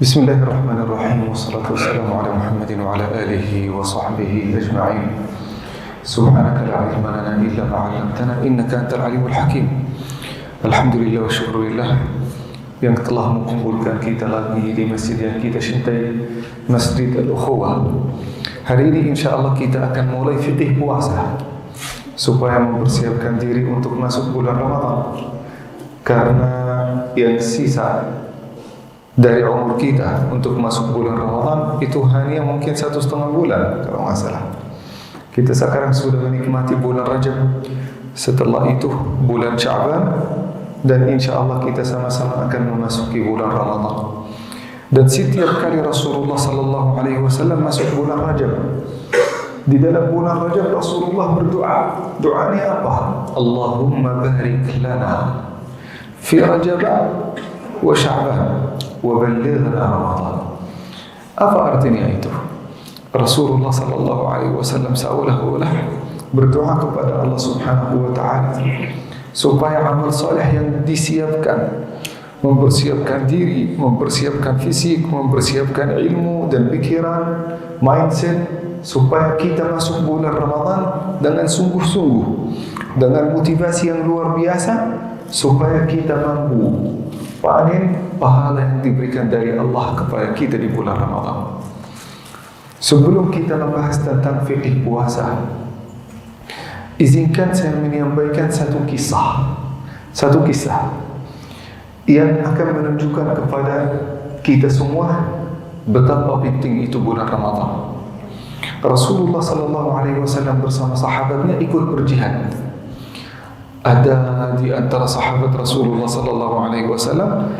Bismillahirrahmanirrahim. Wassalatu wassalamu ala Muhammadin wa ala alihi wa sahbihi ajma'in. Subhanaka la ilma lana illa ma 'allamtana innaka antal alimul hakim. Alhamdulillah wa syukurillah yang telah mengumpulkan kita lagi di masjid yang kita cintai, Masjid Al-Ukhuwah. Hari ini insyaAllah kita akan mulai fiqih puasa supaya mempersiapkan diri untuk masuk bulan Ramadan. Karena yang sisa dari umur kita untuk masuk bulan Ramadan itu hanya mungkin 1,5 bulan kalau nggak salah. Kita sekarang sudah menikmati bulan Rajab, setelah itu bulan Sya'ban, dan insya Allah kita sama-sama akan memasuki bulan Ramadan. Dan setiap kali Rasulullah sallallahu alaihi wasallam masuk bulan Rajab, di dalam bulan Rajab Rasulullah berdoa. Doanya apa? Allahumma barik lana fi Rajab wa Sya'ban wa ballighna Ramadan. Apa artinya itu? Rasulullah sallallahu alaihi wasallam seolah-olah berdoa kepada Allah Subhanahu wa taala supaya amal saleh yang disiapkan, mempersiapkan diri, mempersiapkan fisik, mempersiapkan ilmu dan pikiran, mindset, supaya kita masuk bulan Ramadan dengan sungguh-sungguh, dengan motivasi yang luar biasa, supaya kita mampu panen pahala yang diberikan dari Allah kepada kita di bulan Ramadan. Sebelum kita membahas tentang fikih puasa, izinkan saya menyampaikan satu kisah yang akan menunjukkan kepada kita semua betapa penting itu bulan Ramadan. Rasulullah sallallahu alaihi wasallam bersama sahabatnya ikut berjihad. Ada di antara sahabat Rasulullah sallallahu alaihi wasallam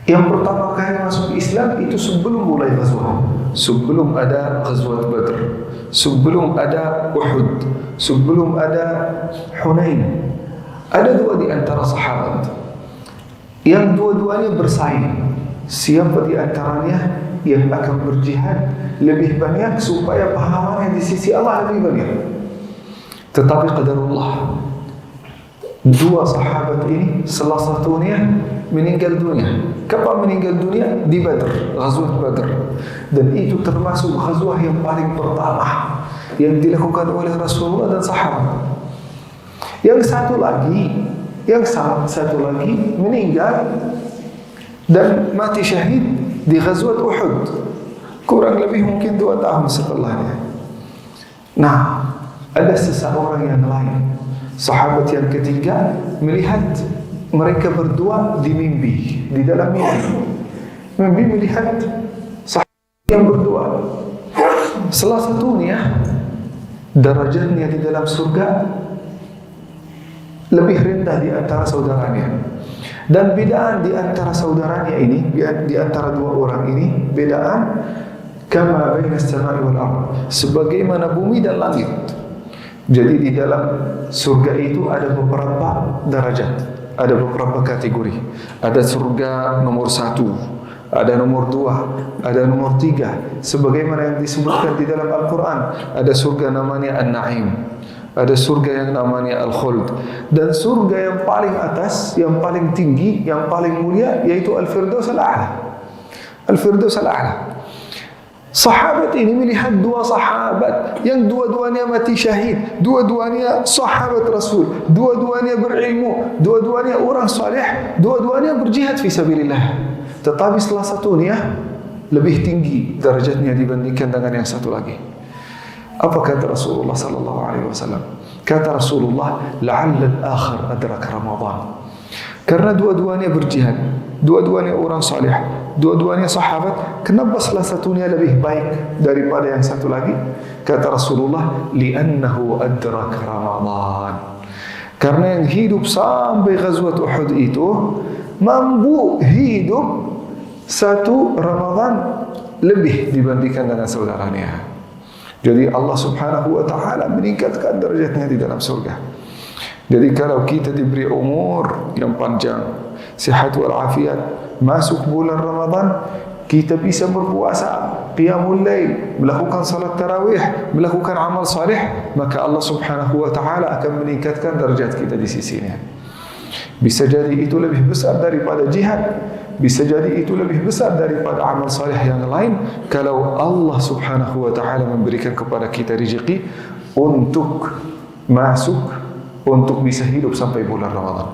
yang pertama kali masuk Islam itu sebelum mulai ghazwah, sebelum ada ghazwat Badr, sebelum ada Uhud, sebelum ada Hunain. Ada dua di antara sahabat yang dua-duanya bersaing, siapa di antaranya yang akan berjihad lebih banyak supaya pahalanya di sisi Allah lebih banyak. Tetapi qadarullah, dua sahabat ini salah satunya meninggal dunia. Kapan meninggal dunia? Di Badr, ghazwat Badr. Dan itu termasuk ghazwah yang paling pertama yang dilakukan oleh Rasulullah dan sahabat. Yang satu lagi meninggal dan mati syahid di ghazwat Uhud, kurang lebih mungkin 2 tahun setelahnya. Nah, ada seseorang yang lain, sahabat yang ketiga, melihat mereka berdua di mimpi, di dalam mimpi melihat sahabat yang berdua. Salah satunya derajatnya di dalam surga lebih rendah di antara saudaranya. Dan bedaan di antara saudaranya ini, di antara dua orang ini, bedaan kama baina as-samai wal ardh, sebagaimana bumi dan langit. Jadi di dalam surga itu ada beberapa derajat, ada beberapa kategori. Ada surga nomor 1, ada nomor 2, ada nomor 3. Sebagaimana yang disebutkan di dalam Al-Quran, ada surga namanya An-Na'im, ada surga yang namanya Al-Khuld, dan surga yang paling atas, yang paling tinggi, yang paling mulia, yaitu Al-Firdaus Al-A'la. Al-Firdaus Al-A'la. Sahabat ini melihat dua sahabat yang dua-duanya mati syahid, dua-duanya sahabat Rasul, dua-duanya berilmu, dua-duanya orang saleh, dua-duanya berjihad fi sabilillah. Tetapi salah satunya lebih tinggi derajatnya dibandingkan dengan yang satu lagi. Apa kata Rasulullah sallallahu alaihi wasallam? Kata Rasulullah, la'alla al-akhir adraka Ramadan. Karena dua-duanya berjihad, dua-duanya orang saleh, dua-duanya sahabat, kenapa salah satunya lebih baik daripada yang satu lagi? Kata Rasulullah, li'annahu adraka Ramadan. Karena yang hidup sampai ghazwat Uhud itu mampu hidup 1 Ramadan lebih dibandingkan dengan saudaranya. Jadi Allah Subhanahu wa taala meningkatkan derajatnya di dalam surga. Jadi kalau kita diberi umur yang panjang, sihat wal afiat, masuk bulan Ramadan, kita bisa berpuasa, qiyamul lail, melakukan salat tarawih, melakukan amal saleh, maka Allah Subhanahu wa taala akan meningkatkan derajat kita di sisinya. Bisa jadi itu lebih besar daripada jihad, bisa jadi itu lebih besar daripada amal saleh yang lain kalau Allah Subhanahu wa taala memberikan kepada kita rezeki untuk masuk, untuk bisa hidup sampai bulan Ramadan.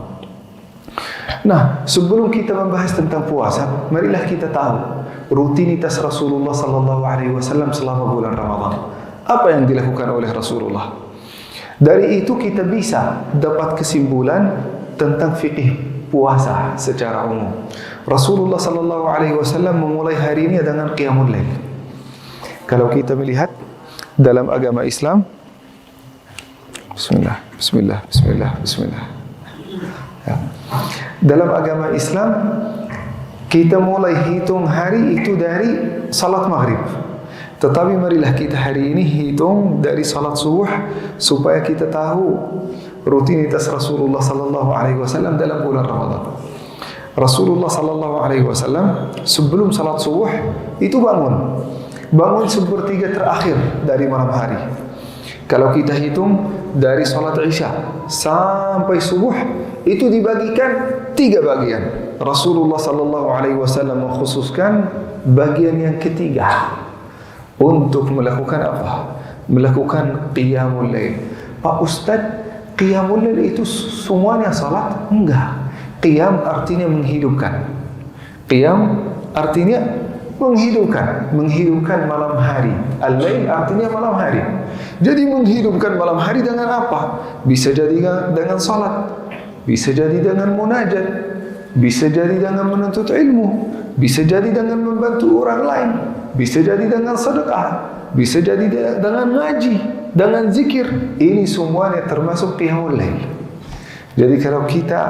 Nah, sebelum kita membahas tentang puasa, marilah kita tahu rutinitas Rasulullah sallallahu alaihi wasallam selama bulan Ramadan. Apa yang dilakukan oleh Rasulullah? Dari itu kita bisa dapat kesimpulan tentang fikih puasa secara umum. Rasulullah sallallahu alaihi wasallam memulai hari ini dengan qiyamul lail. Kalau kita melihat dalam agama Islam, bismillah, bismillah, bismillah, bismillah. Ya. Dalam agama Islam kita mulai hitung hari itu dari salat maghrib. Tetapi marilah kita hari ini hitung dari salat subuh supaya kita tahu rutinitas Rasulullah sallallahu alaihi wasallam dalam bulan Ramadan. Rasulullah sallallahu alaihi wasallam sebelum salat subuh itu bangun sepertiga terakhir dari malam hari. Kalau kita hitung dari salat Isya sampai subuh itu dibagikan 3 bagian. Rasulullah sallallahu alaihi wasallam mengkhususkan bagian yang ketiga untuk melakukan apa? Melakukan qiyamul lail. Pak Ustaz, qiyamul lail itu semuanya salat? Enggak. Qiyam artinya menghidupkan. Qiyam artinya menghidupkan malam hari. Al-lail artinya malam hari. Jadi menghidupkan malam hari dengan apa? Bisa jadi dengan salat, bisa jadi dengan munajat, bisa jadi dengan menuntut ilmu, bisa jadi dengan membantu orang lain, bisa jadi dengan sedekah, bisa jadi dengan ngaji, dengan zikir. Ini semuanya termasuk qiyamul lail. Jadi kalau kita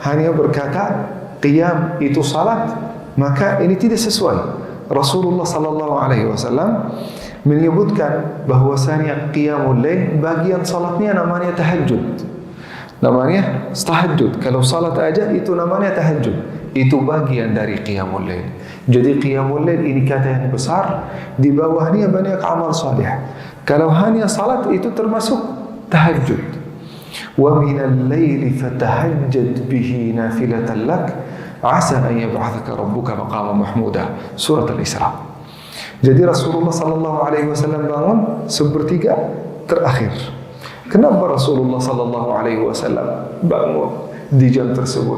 hanya berkata qiyam itu salat, maka ini tidak sesuai. Rasulullah sallallahu alaihi wasallam menyebutkan bahwasanya qiyamul lail bagian salatnya namanya tahajud. Namanya tahajud. Kalau salat aja itu namanya tahajud. Itu bagian dari qiyamul lail. Jadi qiyamul lail ini kata yang besar, di bawahnya banyak amal saleh. Kalau hanya salat itu termasuk tahajud. Wa minal laili fatahajjad bihi nafilatan lak asa an yab'athaka rabbuka maqaman mahmuda. Surat Al-Isra. Jadi Rasulullah sallallahu alaihi wasallam bangun sepertiga terakhir. Kenapa Rasulullah sallallahu alaihi wasallam bangun di jam tersebut?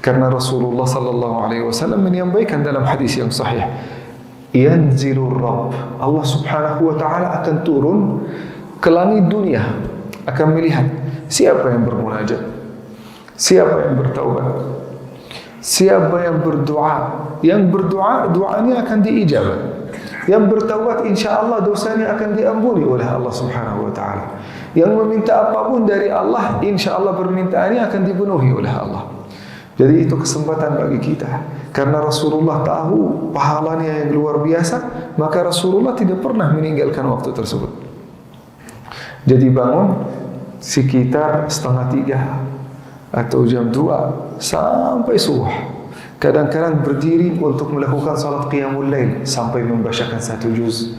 Karena Rasulullah sallallahu alaihi wasallam menyampaikan dalam hadis yang sahih, yanzilur Rabb, Allah Subhanahu wa taala akan turun ke langit dunia, akan melihat siapa yang bermunajat, siapa yang bertaubat, siapa yang berdoa. Yang berdoa, doanya akan diijabah. Yang bertaubat insyaallah dosanya akan diampuni oleh Allah Subhanahu wa taala. Yang meminta apapun dari Allah, insyaallah permintaannya akan dipenuhi oleh Allah. Jadi itu kesempatan bagi kita. Karena Rasulullah tahu pahalanya yang luar biasa, maka Rasulullah tidak pernah meninggalkan waktu tersebut. Jadi bangun sekitar 2:30 atau jam 2 sampai subuh. Kadang-kadang berdiri untuk melakukan salat qiyamul lail sampai membacakan 1 juz,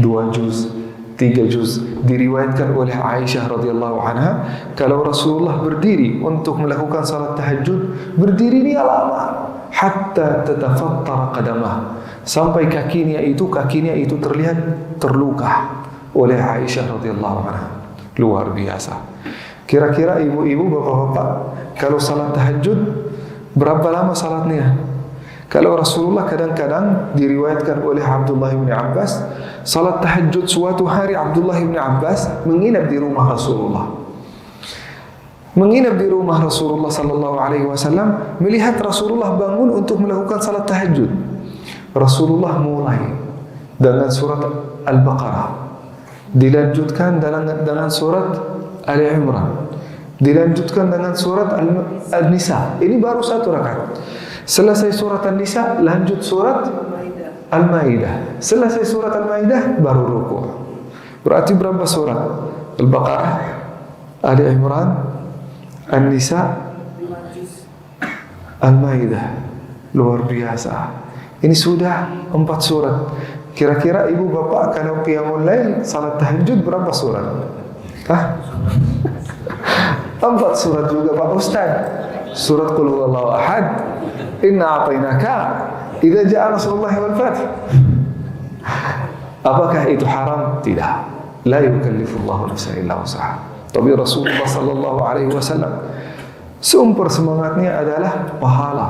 2 juz, 3 juz. Diriwayatkan oleh Aisyah radhiyallahu anha, kalau Rasulullah berdiri untuk melakukan salat tahajud, berdiri ini lama, hatta tatafattara qadamah, sampai kakinya itu terlihat terluka oleh Aisyah radhiyallahu anha. Luar biasa. Kira-kira ibu-ibu, bapak-bapak, kalau salat tahajud berapa lama salatnya? Kalau Rasulullah kadang-kadang diriwayatkan oleh Abdullah bin Abbas, salat tahajud suatu hari Abdullah bin Abbas menginap di rumah Rasulullah. Menginap di rumah Rasulullah sallallahu alaihi wasallam, melihat Rasulullah bangun untuk melakukan salat tahajud. Rasulullah mulai dengan surat Al-Baqarah, dilanjutkan dengan surat Ali Imran, dilanjutkan dengan surat Al-Nisa. Ini baru 1 rakaat. Selesai surat An-Nisa, lanjut surat Al-Maidah. Selesai surat Al-Maidah, baru ruku'. Berarti berapa surat? Al-Baqarah, Ali Imran, An-Nisa, Al-Maidah. Luar biasa. Ini sudah 4 surat. Kira-kira ibu bapak kalau qiyamul lail, salat tahajud berapa surat? 4 surat juga Pak Ustaz. Surat Qul Huwallahu Ahad, Inna a'tainaka, idza jaa Nasrullahi wal fath. Apakah itu haram? Tidak. La yukallifullahu nafsan illa wus'aha. Tapi Rasulullah sallallahu alaihi wasallam sumber semangatnya adalah pahala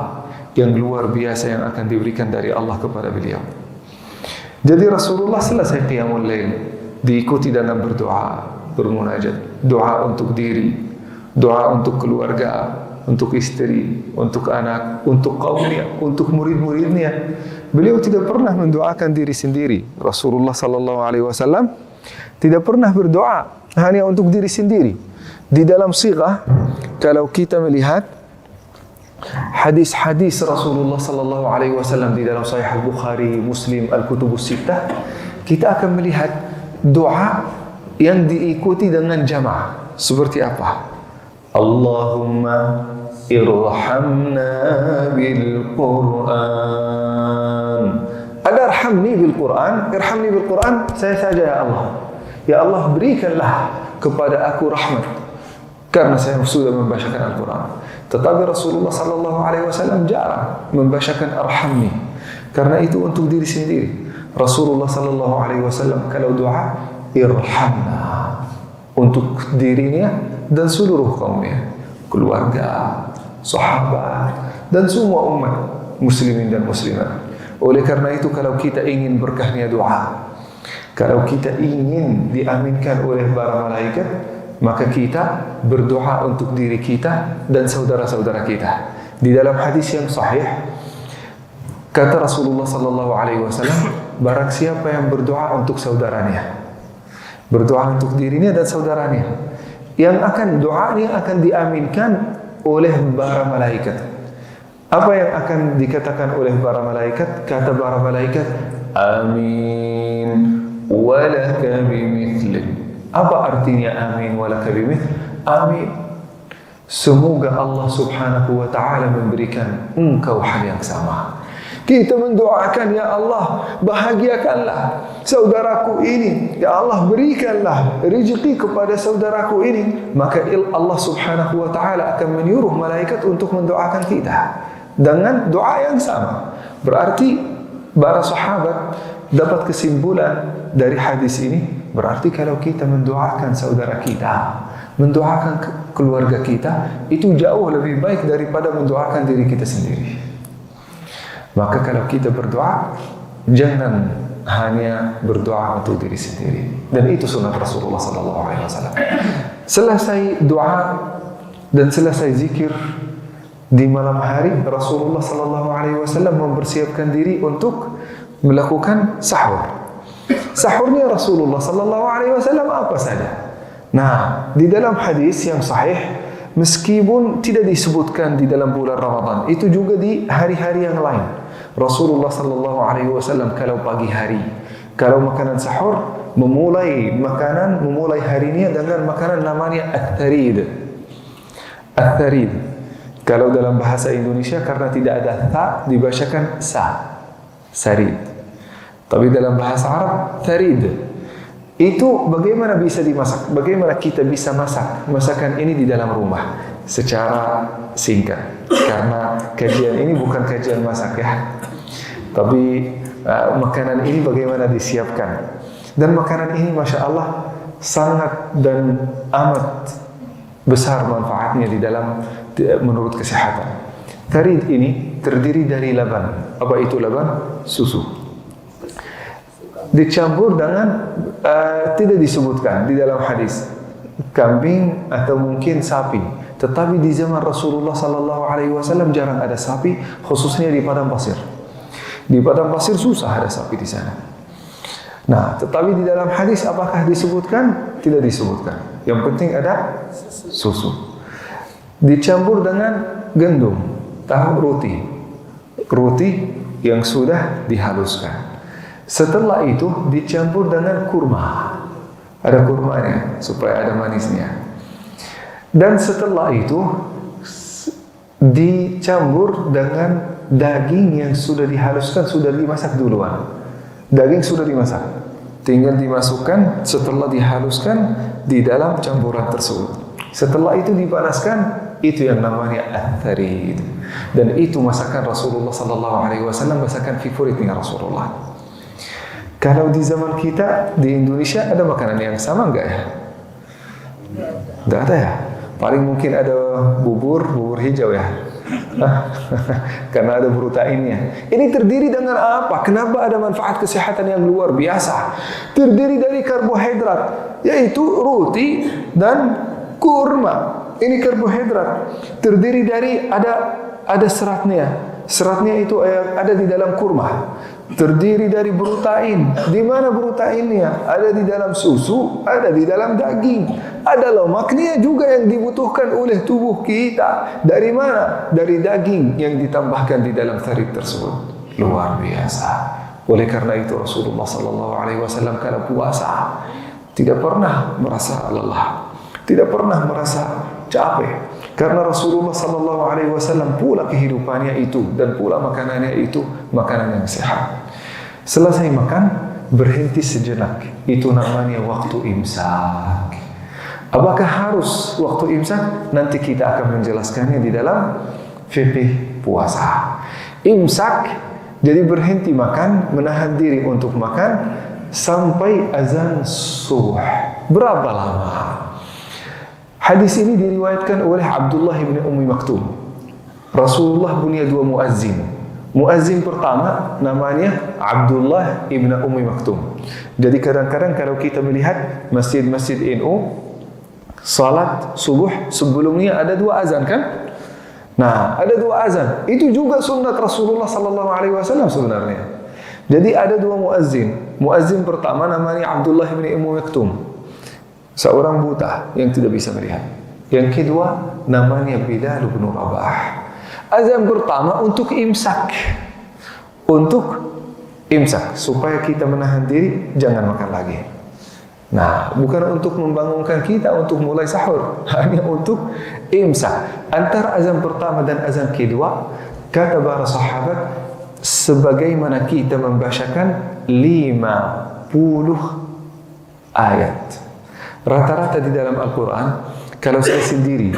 yang luar biasa yang akan diberikan dari Allah kepada beliau. Jadi Rasulullah selesai qiyamul lail diikuti dengan berdoa, bermunajat, doa untuk diri, doa untuk keluarga, untuk istri, untuk anak, untuk kaumnya, untuk murid-muridnya. Beliau tidak pernah mendoakan diri sendiri. Rasulullah sallallahu alaihi wasallam tidak pernah berdoa hanya untuk diri sendiri. Di dalam sighah, kalau kita melihat hadis-hadis Rasulullah sallallahu alaihi wasallam di dalam Sahih Al-Bukhari, Muslim, Al-Kutubus Sittah, kita akan melihat doa yang diikuti dengan jamaah. Seperti apa? Allahumma irhamna bil Qur'an. Ada irhamni bil Qur'an, irhamni bil Qur'an, saya saja ya Allah. Ya Allah, berikanlah kepada aku rahmat karena saya sudah membacakan Al-Quran. Tetapi Rasulullah sallallahu alaihi wasallam jarang membacakan arhamni karena itu untuk diri sendiri. Rasulullah sallallahu alaihi wasallam kalau doa irhamna untuk dirinya dan seluruh kaumnya, keluarga, sahabat dan semua umat muslimin dan muslimat. Oleh karena itu kalau kita ingin berkahnya doa, kalau kita ingin diaminkan oleh para malaikat, maka kita berdoa untuk diri kita dan saudara-saudara kita. Di dalam hadis yang sahih, kata Rasulullah sallallahu alaihi wasallam, barang siapa yang berdoa untuk saudaranya, berdoa untuk dirinya dan saudaranya, yang akan doanya akan diaminkan oleh para malaikat. Apa yang akan dikatakan oleh para malaikat? Kata para malaikat, amin walaka bimithli. Apa artinya amin walaka bimithli? Amin, semoga Allah subhanahu wa ta'ala memberikan engkau hal yang sama. Kita mendoakan, ya Allah, bahagiakanlah saudaraku ini, ya Allah, berikanlah rezeki kepada saudaraku ini. Maka Allah subhanahu wa ta'ala akan menyuruh malaikat untuk mendoakan kita dengan doa yang sama. Berarti para sahabat dapat kesimpulan dari hadis ini, berarti kalau kita mendoakan saudara kita, mendoakan keluarga kita, itu jauh lebih baik daripada mendoakan diri kita sendiri. Maka kalau kita berdoa, jangan hanya berdoa untuk diri sendiri. Dan itu sunnah Rasulullah SAW. Selesai doa dan selesai zikir di malam hari, Rasulullah SAW mempersiapkan diri untuk melakukan sahur. Sahurnya Rasulullah SAW apa saja? Nah, di dalam hadis yang sahih, meskipun tidak disebutkan di dalam bulan Ramadan, itu juga di hari-hari yang lain. Rasulullah SAW kalau pagi hari, kalau makanan sahur, memulai harinya dengan makanan namanya at-tharid. At-tharid. Kalau dalam bahasa Indonesia karena tidak ada ta dibacakan sa, sarid. Tapi dalam bahasa Arab tharid. Itu bagaimana bisa dimasak? Bagaimana kita bisa masak masakan ini di dalam rumah secara singkat? Karena kajian ini bukan kajian masak ya. Tapi makanan ini bagaimana disiapkan? Dan makanan ini Masya Allah sangat dan amat besar manfaatnya di dalam menurut kesehatan. Tharid ini terdiri dari laban. Apa itu laban? Susu. Dicampur dengan tidak disebutkan di dalam hadis kambing atau mungkin sapi. Tetapi di zaman Rasulullah SAW jarang ada sapi, khususnya di padang pasir. Di padang pasir susah ada sapi di sana. Nah, tetapi di dalam hadis apakah disebutkan? Tidak disebutkan. Yang penting ada susu. Dicampur dengan gandum, tahu roti. Roti yang sudah dihaluskan. Setelah itu dicampur dengan kurma. Ada kurmanya supaya ada manisnya. Dan setelah itu dicampur dengan daging yang sudah dihaluskan, sudah dimasak duluan. Daging sudah dimasak, tinggal dimasukkan setelah dihaluskan di dalam campuran tersebut. Setelah itu dipanaskan, itu yang namanya at-tharid. Dan itu masakan Rasulullah sallallahu alaihi wasallam, masakan favoritnya Rasulullah. Kalau di zaman kita di Indonesia ada makanan yang sama enggak ya? Enggak ada ya? Paling mungkin ada bubur hijau ya. Karena ada proteinnya. Ini terdiri dengan apa? Kenapa ada manfaat kesehatan yang luar biasa? Terdiri dari karbohidrat, yaitu roti dan kurma. Ini karbohidrat. Terdiri dari ada seratnya. Seratnya itu ada di dalam kurma. Terdiri dari protein. Di mana proteinnya? Ada di dalam susu, ada di dalam daging. Ada lemaknya juga yang dibutuhkan oleh tubuh kita. Dari mana? Dari daging yang ditambahkan di dalam tharid tersebut. Luar biasa. Oleh karena itu Rasulullah sallallahu alaihi wasallam kalau puasa tidak pernah merasa lelah, tidak pernah merasa capek. Karena Rasulullah sallallahu alaihi wasallam pula kehidupannya itu dan pula makanannya itu makanan yang sehat. Selesai makan, berhenti sejenak. Itu namanya waktu imsak. Apakah harus waktu imsak? Nanti kita akan menjelaskannya di dalam fikih puasa. Imsak, jadi berhenti makan, menahan diri untuk makan sampai azan subuh. Berapa lama? Hadis ini diriwayatkan oleh Abdullah bin Ummi Maktum. Rasulullah punya dua muazzin. Muazzin pertama namanya Abdullah bin Ummi Maktum. Jadi kadang-kadang kalau kita melihat masjid-masjid NU, salat subuh sebelumnya ada dua azan kan? Nah, ada dua azan. Itu juga sunnat Rasulullah sallallahu alaihi wasallam sebenarnya. Jadi ada dua muazzin. Muazzin pertama namanya Abdullah bin Ummi Maktum. Seorang buta yang tidak bisa melihat. Yang kedua namanya Bilal bin Rabah. Azan pertama untuk imsak. Untuk imsak supaya kita menahan diri jangan makan lagi. Nah, bukan untuk membangunkan kita untuk mulai sahur, hanya untuk imsak. Antara azan pertama dan azan kedua, kata para sahabat, sebagaimana kita membacakan 50 ayat. Rata-rata di dalam Al-Quran, kalau saya sendiri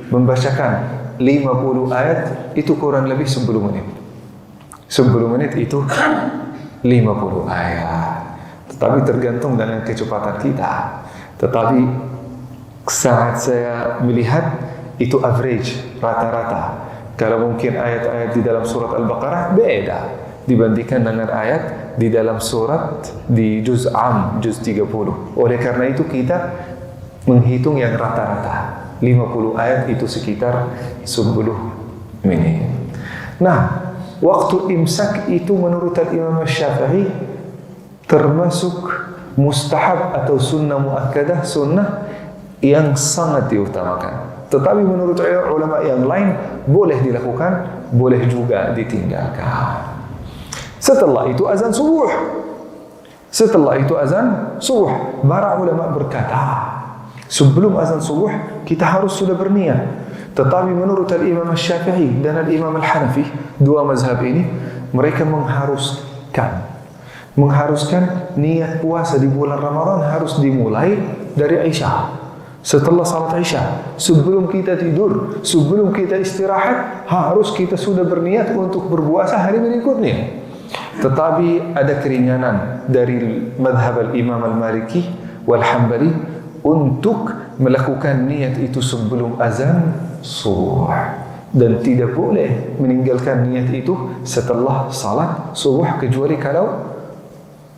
membacakan 50 ayat, itu kurang lebih 10 menit. 10 menit itu 50 ayat. Tetapi tergantung dengan kecepatan kita. Tetapi saat saya melihat, itu average, rata-rata. Kalau mungkin ayat-ayat di dalam surat Al-Baqarah beda dibandingkan dengan ayat di dalam surat di juz 30. Oleh karena itu kita menghitung yang rata-rata. 50 ayat itu sekitar 10 menit. Nah, waktu imsak itu menurut Imam Syafi'i termasuk mustahab atau sunnah muakkadah, sunnah yang sangat diutamakan. Tetapi menurut ulama yang lain boleh dilakukan, boleh juga ditinggalkan. Setelah itu azan subuh. Para ulama berkata, sebelum azan subuh kita harus sudah berniat. Tetapi menurut Imam Syafi'i dan Imam Al-Hanafi, dua mazhab ini, mereka mengharuskan niat puasa di bulan Ramadan harus dimulai dari Isya. Setelah salat Isya, sebelum kita tidur, sebelum kita istirahat, harus kita sudah berniat untuk berpuasa hari berikutnya. Tetapi ada keringanan dari madhab al-Imam al-Maliki wal-Hambali untuk melakukan niat itu sebelum azan subuh. Dan tidak boleh meninggalkan niat itu setelah salat subuh kecuali kalau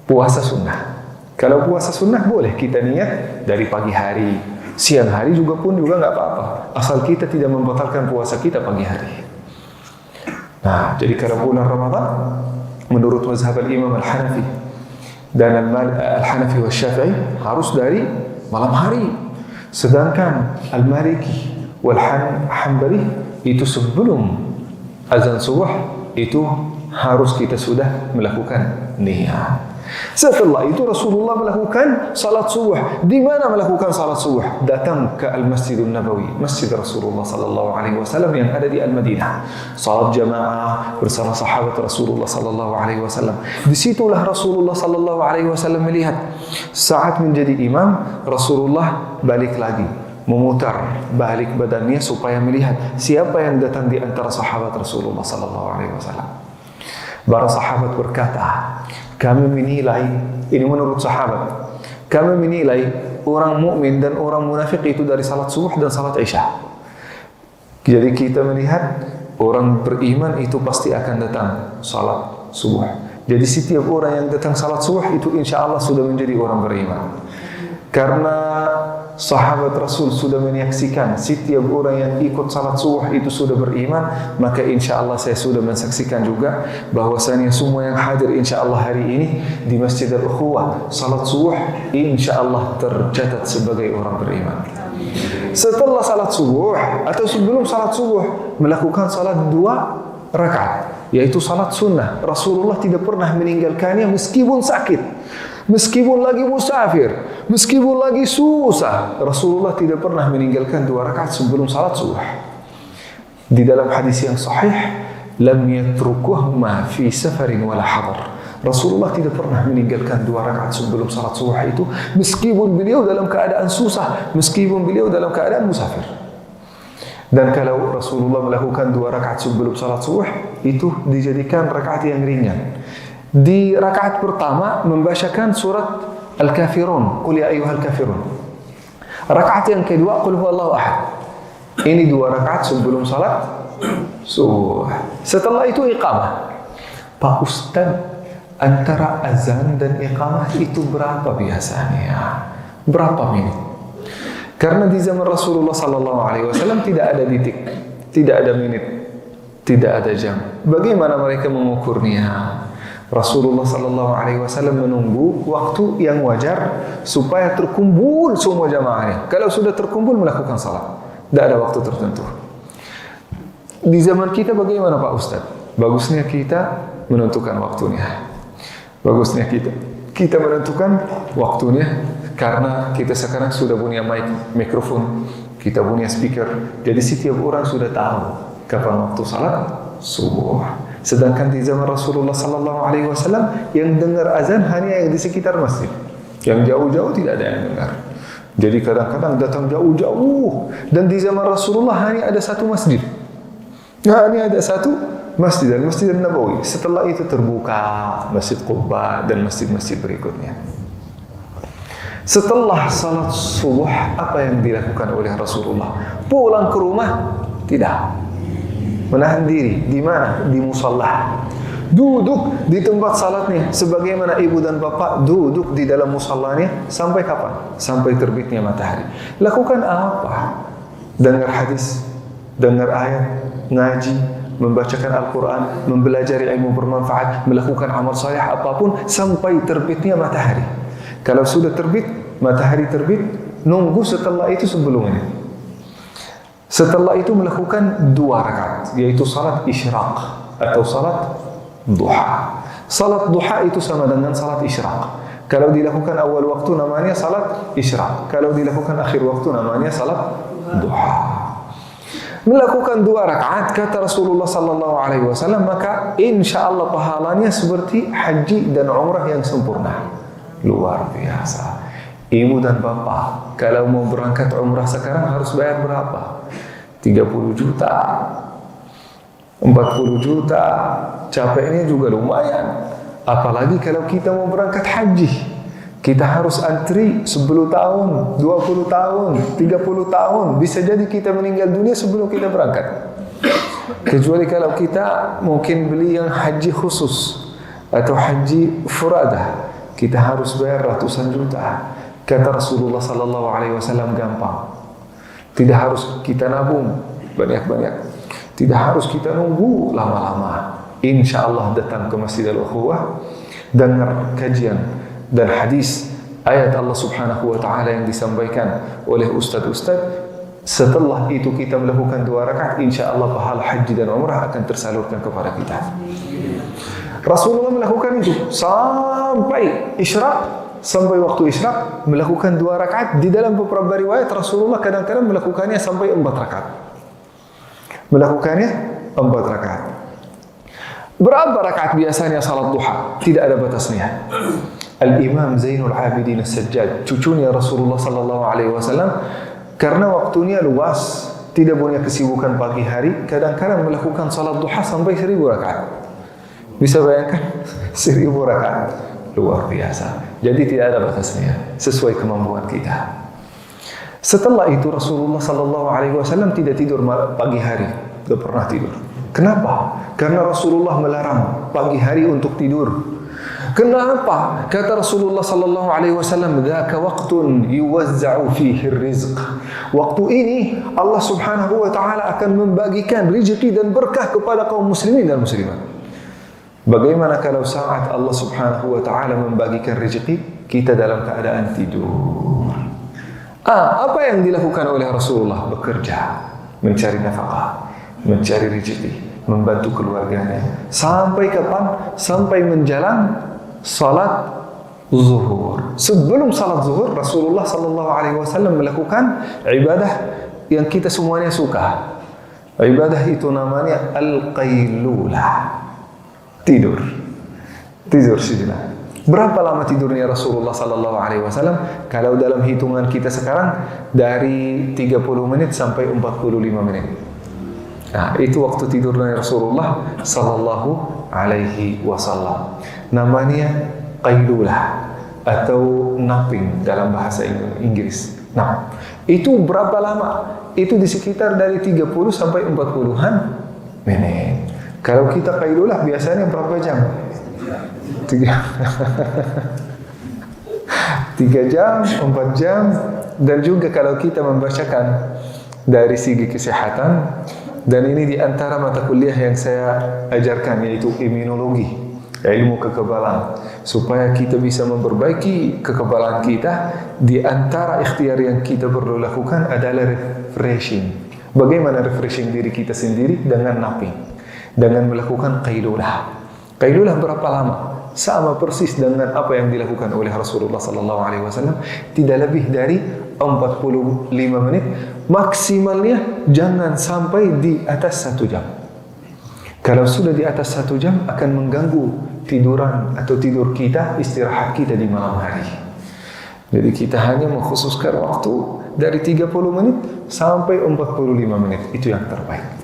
puasa sunnah. Kalau puasa sunnah boleh kita niat dari pagi hari, siang hari juga nggak apa-apa. Asal kita tidak membatalkan puasa kita pagi hari. Nah, jadi kalau bulan Ramadan menurut mazhab al-Imam Al-Hanafi dan Al-Hanafi wa Syafi'i harus dari malam hari. Sedangkan Al-Maliki wal Hambali itu sebelum azan subuh itu harus kita sudah melakukan niat. Setelah itu Rasulullah melakukan salat subuh. Di mana melakukan salat subuh? Datang ke Al-Masjidun Nabawi, Masjid Rasulullah sallallahu alaihi wasallam yang ada di Al-Madinah. Salat jamaah bersama sahabat Rasulullah sallallahu alaihi wasallam. Disitulah Rasulullah sallallahu alaihi wasallam melihat saat menjadi imam, Rasulullah balik lagi memutar balik badannya supaya melihat siapa yang datang di antara sahabat Rasulullah sallallahu alaihi wasallam. Para sahabat berkata, kami menilai, ini menurut sahabat, kami menilai orang mukmin dan orang munafik itu dari salat subuh dan salat isya. Jadi kita melihat orang beriman itu pasti akan datang salat subuh. Jadi setiap orang yang datang salat subuh itu insya Allah sudah menjadi orang beriman. Karena sahabat Rasul sudah menyaksikan setiap orang yang ikut salat subuh itu sudah beriman, maka insya Allah saya sudah menyaksikan juga bahwasanya semua yang hadir insya Allah hari ini di Masjid Al-Ukhuwah salat subuh insya Allah tercatat sebagai orang beriman. Setelah salat subuh atau sebelum salat subuh melakukan salat 2 rakaat, yaitu salat sunnah. Rasulullah tidak pernah meninggalkannya meskipun sakit, meskipun lagi musafir, meskipun lagi susah. Rasulullah tidak pernah meninggalkan 2 rakaat sebelum salat subuh. Di dalam hadis yang sahih, lam yatrukuhuma fi safarin wala hadar. Rasulullah tidak pernah meninggalkan 2 rakaat sebelum salat subuh itu, meskipun beliau dalam keadaan susah, meskipun beliau dalam keadaan musafir. Dan kalau Rasulullah melakukan 2 rakaat sebelum salat subuh, itu dijadikan rakaat yang ringan. Di rakaat pertama membacakan surat Al-Kafirun, Qul ya ayyuhal kafirun. Rakaat yang kedua, Qul huwallahu ahad. Ini 2 rakaat sebelum salat subuh. Setelah itu iqamah. Pak Ustaz, antara azan dan iqamah itu berapa biasanya? Berapa menit? Karena di zaman Rasulullah sallallahu alaihi wasallam tidak ada detik, tidak ada menit, tidak ada jam. Bagaimana mereka mengukurnya? Rasulullah sallallahu alaihi wasallam menunggu waktu yang wajar supaya terkumpul semua jamaahnya. Kalau sudah terkumpul melakukan salat, tidak ada waktu tertentu. Di zaman kita bagaimana Pak Ustaz? Bagusnya kita menentukan waktunya. Bagusnya kita menentukan waktunya, karena kita sekarang sudah punya mikrofon, kita punya speaker. Jadi setiap orang sudah tahu kapan waktu salat subuh. Sedangkan di zaman Rasulullah sallallahu alaihi wasallam yang dengar azan hanya yang di sekitar masjid. Yang jauh-jauh tidak ada yang dengar. Jadi kadang-kadang datang jauh-jauh, dan di zaman Rasulullah hanya ada 1 masjid. Hanya ada 1 masjid, dan Masjid Nabawi. Setelah itu terbuka Masjid Quba dan masjid-masjid berikutnya. Setelah salat subuh, apa yang dilakukan oleh Rasulullah? Pulang ke rumah? Tidak. Menahan diri. Di mana? Di musalla. Duduk di tempat salatnya. Sebagaimana ibu dan bapak duduk di dalam musallanya. Sampai kapan? Sampai terbitnya matahari. Lakukan apa? Dengar hadis, dengar ayat, ngaji, membacakan Al-Quran, mempelajari ilmu bermanfaat, melakukan amal saleh apapun sampai terbitnya matahari. Kalau sudah terbit, matahari terbit, nunggu setelah itu sebelumnya. Setelah itu melakukan 2 rakaat, yaitu salat isyraq atau salat duha. Salat duha itu sama dengan salat isyraq. Kalau dilakukan awal waktu namanya salat isyraq. Kalau dilakukan akhir waktu namanya salat duha. Melakukan 2 rakaat kata Rasulullah sallallahu alaihi wasallam, maka insyaallah pahalanya seperti haji dan umrah yang sempurna. Luar biasa. Ibu dan bapak kalau mau berangkat umrah sekarang harus bayar berapa? 30 juta, 40 juta. Capeknya juga lumayan. Apalagi kalau kita mau berangkat haji, kita harus antri 10 tahun, 20 tahun, 30 tahun. Bisa jadi kita meninggal dunia sebelum kita berangkat. Kecuali kalau kita mungkin beli yang haji khusus atau haji furadah, kita harus bayar ratusan juta. Kata Rasulullah sallallahu alaihi wasallam, gampang. Tidak harus kita nabung banyak-banyak. Tidak harus kita nunggu lama-lama. Insya Allah datang ke Masjid Al-Ukhuwah, dengar kajian dan hadis ayat Allah Subhanahu wa taala yang disampaikan oleh ustaz-ustaz. Setelah itu kita melakukan 2 rakaat, insya Allah pahala haji dan umrah akan tersalurkan kepada kita. Rasulullah melakukan itu sampai isyraq, sampai waktu isyraq melakukan 2 rakaat. Di dalam beberapa riwayat Rasulullah kadang-kadang melakukannya sampai 4 rakaat. Melakukannya 4 rakaat. Berapa rakaat biasanya salat duha? Tidak ada batasnya. Al-Imam Zainul Abidin As-Sajjad, cucunya Rasulullah sallallahu alaihi wasallam, Karena waktunya luas, tidak punya kesibukan pagi hari, kadang-kadang melakukan salat duha sampai 1000 rakaat. Bisa bayangkan? 1000 rakaat. Luar biasa. Jadi tidak ada batasnya, sesuai kemampuan kita. Setelah itu Rasulullah sallallahu alaihi wasallam tidak tidur pagi hari, tidak pernah tidur. Kenapa? Karena Rasulullah melarang pagi hari untuk tidur. Kenapa? Kata Rasulullah sallallahu alaihi wasallam, "Dzaka waqtun yuwazza'u fihi ar-rizq." Waktu ini Allah Subhanahu wa taala akan membagikan rezeki dan berkah kepada kaum muslimin dan muslimat. Bagaimana kalau saat Allah Subhanahu wa taala membagikan rezeki, kita dalam keadaan tidur? Apa yang dilakukan oleh Rasulullah? Bekerja, mencari nafkah, mencari rezeki, membantu keluarganya. Sampai kapan? Sampai menjelang salat zuhur. Sebelum salat zuhur, Rasulullah sallallahu alaihi wasallam melakukan ibadah yang kita semuanya suka. Ibadah itu namanya al-qailulah. Tidur sejenak. Berapa lama tidurnya Rasulullah sallallahu alaihi wasallam? Kalau dalam hitungan kita sekarang dari 30 menit sampai 45 menit. Nah, itu waktu tidurnya Rasulullah sallallahu alaihi wasallam. Namanya qailulah atau napping dalam bahasa Inggris. Nah, itu berapa lama? Itu di sekitar dari 30 sampai 40-an menit. Kalau kita qailulah biasanya berapa jam? 3 jam, 4 jam. Dan juga kalau kita membacakan dari segi kesehatan, dan ini di antara mata kuliah yang saya ajarkan, yaitu imunologi, ilmu kekebalan, supaya kita bisa memperbaiki kekebalan kita. Di antara ikhtiar yang kita perlu lakukan adalah refreshing. Bagaimana refreshing diri kita sendiri? Dengan napping, dengan melakukan qailulah. Qailulah berapa lama? Sama persis dengan apa yang dilakukan oleh Rasulullah sallallahu alaihi wasallam, tidak lebih dari 45 menit, maksimalnya jangan sampai di atas 1 jam. Kalau sudah di atas 1 jam akan mengganggu tiduran atau tidur kita, istirahat kita di malam hari. Jadi kita hanya mengkhususkan waktu dari 30 menit sampai 45 menit, itu yang terbaik.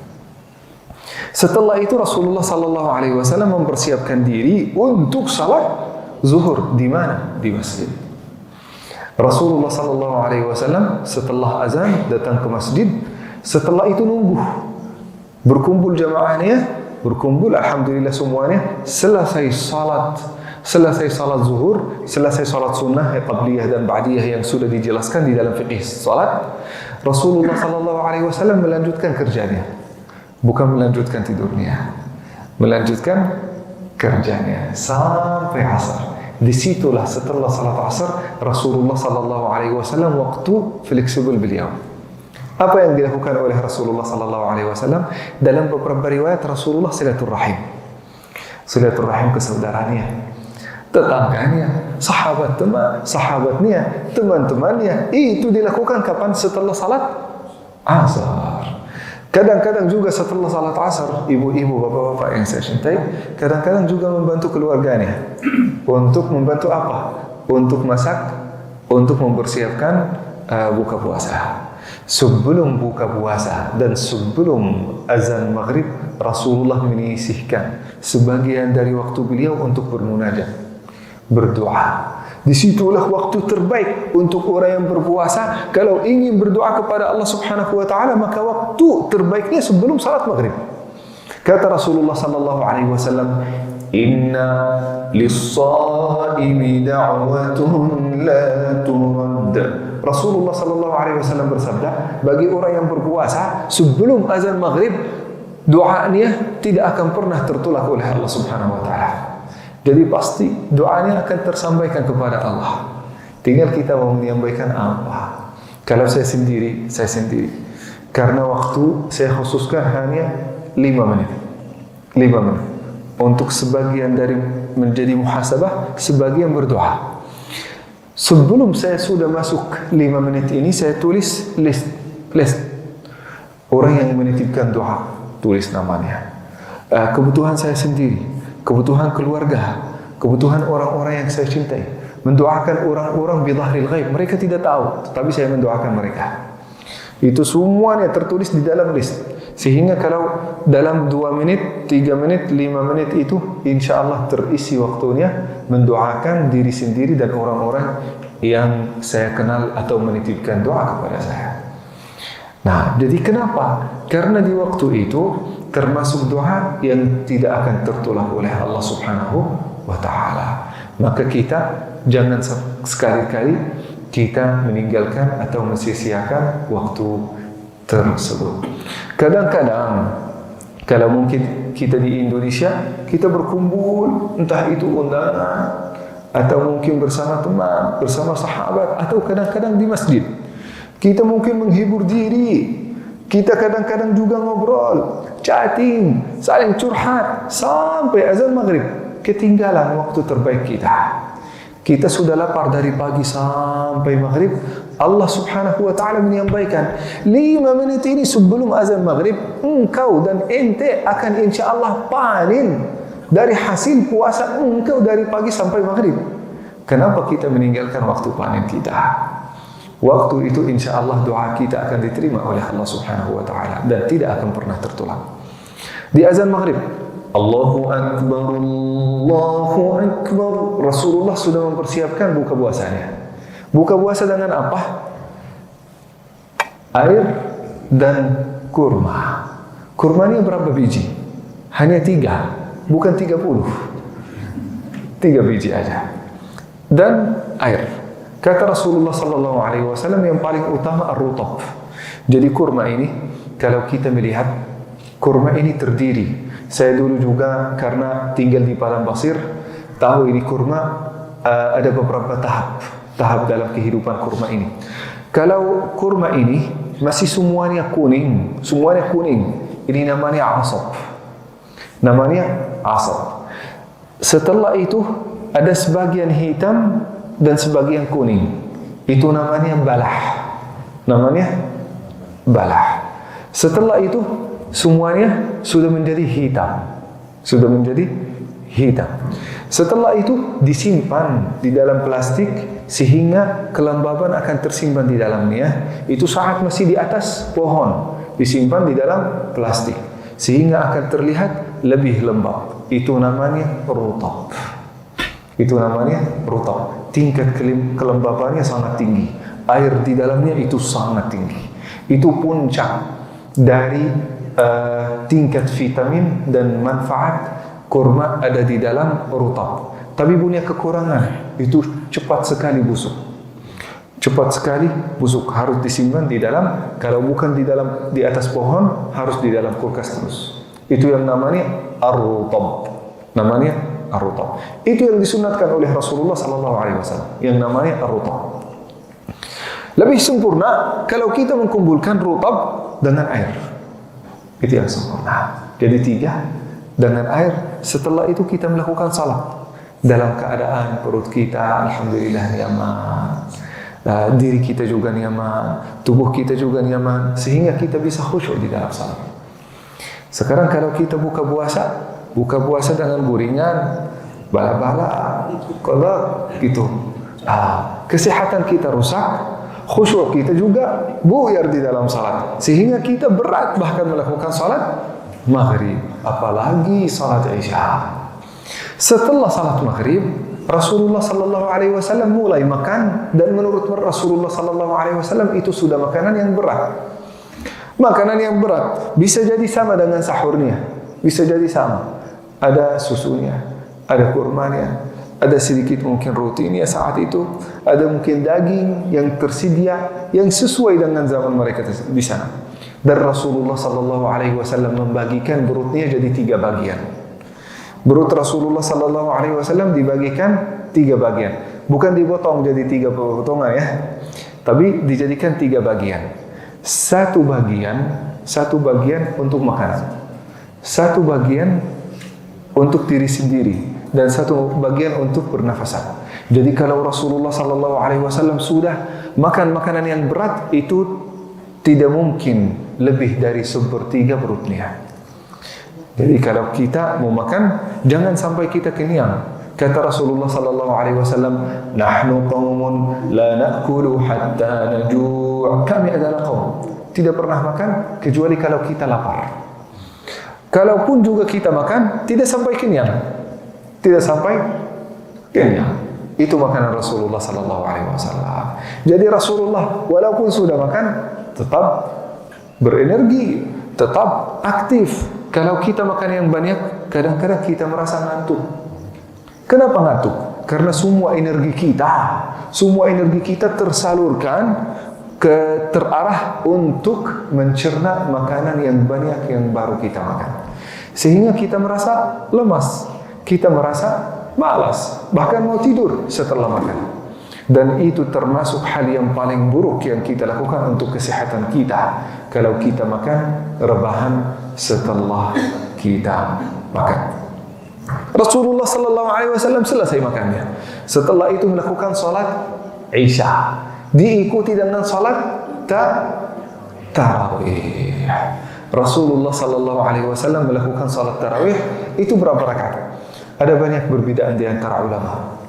Setelah itu Rasulullah sallallahu alaihi wasallam mempersiapkan diri untuk salat zuhur. Di mana? Di masjid. Rasulullah sallallahu alaihi wasallam setelah azan datang ke masjid. Setelah itu nunggu. Berkumpul jamaahnya, berkumpul alhamdulillah semuanya. Selesai salat zuhur, selesai salat sunnah, qabliyah dan ba'diyah yang sudah dijelaskan di dalam fikih salat. Rasulullah sallallahu alaihi wasallam melanjutkan kerjanya. Bukan melanjutkan tidurnya, melanjutkan kerjanya sampai asar. Disitulah setelah salat asar Rasulullah sallallahu alaihi wasallam waktu fleksibel beliau. Apa yang dilakukan oleh Rasulullah sallallahu alaihi wasallam? Dalam beberapa riwayat Rasulullah silaturahim kesaudaraannya, tetangganya, sahabatnya, teman-temannya. Itu dilakukan kapan? Setelah salat asar. Kadang-kadang juga setelah salat asar, ibu-ibu, bapak-bapak yang saya cintai, kadang-kadang juga membantu keluarganya. Untuk membantu apa? Untuk masak, untuk mempersiapkan buka puasa. Sebelum buka puasa dan sebelum azan maghrib, Rasulullah menyisihkan sebagian dari waktu beliau untuk bermunajat, berdoa. Disitulah waktu terbaik untuk orang yang berpuasa. Kalau ingin berdoa kepada Allah Subhanahu wa taala, maka waktu terbaiknya sebelum salat maghrib. Kata Rasulullah sallallahu alaihi wasallam, "Inna lis-shaimi da'watun la turad." Rasulullah sallallahu alaihi wasallam bersabda, bagi orang yang berpuasa sebelum azan maghrib, doanya tidak akan pernah tertolak oleh Allah Subhanahu wa taala. Jadi pasti doanya akan tersampaikan kepada Allah. Tinggal kita mau menyampaikan apa. Kalau saya sendiri. Karena waktu saya khususkan hanya 5 menit. 5 menit. Untuk sebagian dari menjadi muhasabah, sebagian berdoa. Sebelum saya sudah masuk 5 menit ini, saya tulis list. Orang yang menitipkan doa, tulis namanya. Kebutuhan saya sendiri. Kebutuhan keluarga, kebutuhan orang-orang yang saya cintai, mendoakan orang-orang bidhahril ghaib. Mereka tidak tahu, tetapi saya mendoakan mereka. Itu semuanya tertulis di dalam list. Sehingga kalau dalam 2 menit, 3 menit, 5 menit itu insya Allah terisi waktunya mendoakan diri sendiri dan orang-orang yang saya kenal atau menitipkan doa kepada saya. Nah, jadi kenapa? Karena di waktu itu termasuk doa yang tidak akan tertolak oleh Allah Subhanahu wa Ta'ala. Maka kita jangan sekali-kali kita meninggalkan atau mensia-siakan waktu tersebut. Kadang-kadang kalau mungkin kita di Indonesia, kita berkumpul entah itu undangan atau mungkin bersama teman, bersama sahabat, atau kadang-kadang di masjid. Kita mungkin menghibur diri. Kita kadang-kadang juga ngobrol, chatting, saling curhat sampai azan maghrib. Ketinggalan waktu terbaik kita. Kita sudah lapar dari pagi sampai maghrib. Allah Subhanahu wa Ta'ala menyampaikan 5 menit ini sebelum azan maghrib, engkau dan ente akan insya Allah panen dari hasil puasa engkau dari pagi sampai maghrib. Kenapa kita meninggalkan waktu panen kita? Waktu itu insya Allah doa kita akan diterima oleh Allah Subhanahu wa Ta'ala dan tidak akan pernah tertolak. Di azan maghrib, Allahu Akbar, Allahu Akbar. Rasulullah sudah mempersiapkan buka puasanya. Buka puasa dengan apa? Air dan kurma. Kurmanya berapa biji? Hanya 3, bukan 30. 3 biji aja. Dan air. Kata Rasulullah sallallahu alaihi wasallam yang paling utama ar-rutab. Jadi kurma ini kalau kita melihat kurma ini terdiri. Saya dulu juga karena tinggal di Padang Pasir, tahu ini kurma ada beberapa tahap dalam kehidupan kurma ini. Kalau kurma ini masih semuanya kuning, ini namanya asab. Namanya asab. Setelah itu ada sebagian hitam dan sebagian kuning. Itu namanya balah. Namanya balah. Setelah itu semuanya sudah menjadi hitam. Sudah menjadi hitam. Setelah itu disimpan di dalam plastik sehingga kelembaban akan tersimpan di dalamnya. Itu saat masih di atas pohon, disimpan di dalam plastik sehingga akan terlihat lebih lembab. Itu namanya rutab. Itu namanya rutab. Tingkat kelembabannya sangat tinggi. Air di dalamnya itu sangat tinggi. Itu puncak dari tingkat vitamin dan manfaat kurma ada di dalam rutab. Tapi punya kekurangan, itu cepat sekali busuk. Cepat sekali busuk, harus disimpan di dalam, kalau bukan di atas pohon, harus di dalam kulkas terus. Itu yang namanya ar-rutab. Namanya ar-rutab. Itu yang disunatkan oleh Rasulullah sallallahu alaihi wasallam, yang namanya ar-rutab. Lebih sempurna kalau kita mengumpulkan rutab dengan air. Itu yang sempurna. Jadi 3 dengan air. Setelah itu kita melakukan salat dalam keadaan perut kita alhamdulillah nyaman, diri kita juga nyaman, tubuh kita juga nyaman, sehingga kita bisa khusyuk di dalam salat. Sekarang kalau kita buka puasa dengan gorengan, bala-bala, kolak gitu, kesehatan kita rusak, khusyuk kita juga buyar di dalam salat, sehingga kita berat bahkan melakukan salat maghrib, apalagi salat isya. Setelah salat maghrib, Rasulullah sallallahu alaihi wasallam mulai makan, dan menurut Rasulullah sallallahu alaihi wasallam itu sudah makanan yang berat. Makanan yang berat bisa jadi sama dengan sahurnya, bisa jadi sama. Ada susunya, ada kurmanya, ada sedikit mungkin rotinya saat itu, ada mungkin daging yang tersedia yang sesuai dengan zaman mereka di sana. Dan Rasulullah sallallahu alaihi wasallam membagikan perutnya jadi 3 bagian. Perut Rasulullah sallallahu alaihi wasallam dibagikan 3 bagian. Bukan dipotong jadi 3 potongan ya. Tapi dijadikan 3 bagian. Satu bagian untuk makanan. Satu bagian untuk diri sendiri dan satu bagian untuk bernafasan. Jadi kalau Rasulullah sallallahu alaihi wasallam sudah makan makanan yang berat, itu tidak mungkin lebih dari 1/3 perutnya. Jadi kalau kita mau makan, jangan sampai kita kenyang. Kata Rasulullah sallallahu alaihi wasallam, "Nahnu qaumun la na'kulu hatta najuu'." Kami adalah kaum tidak pernah makan kecuali kalau kita lapar. Kalaupun juga kita makan, tidak sampai kenyang. Tidak sampai kenyang. Itu makanan Rasulullah sallallahu alaihi wasallam. Jadi Rasulullah walaupun sudah makan tetap berenergi, tetap aktif. Kalau kita makan yang banyak, kadang-kadang kita merasa ngantuk. Kenapa ngantuk? Karena semua energi kita tersalurkan terarah untuk mencerna makanan yang banyak yang baru kita makan. Sehingga kita merasa lemas, kita merasa malas, bahkan mau tidur setelah makan. Dan itu termasuk hal yang paling buruk yang kita lakukan untuk kesehatan kita. Kalau kita makan rebahan setelah kita makan. Rasulullah sallallahu alaihi wasallam selesai makannya. Setelah itu melakukan salat Isya. Diikuti dengan salat tarawih. Rasulullah sallallahu alaihi wasallam melakukan salat tarawih itu berapa rakaat? Ada banyak perbedaan di antara ulama.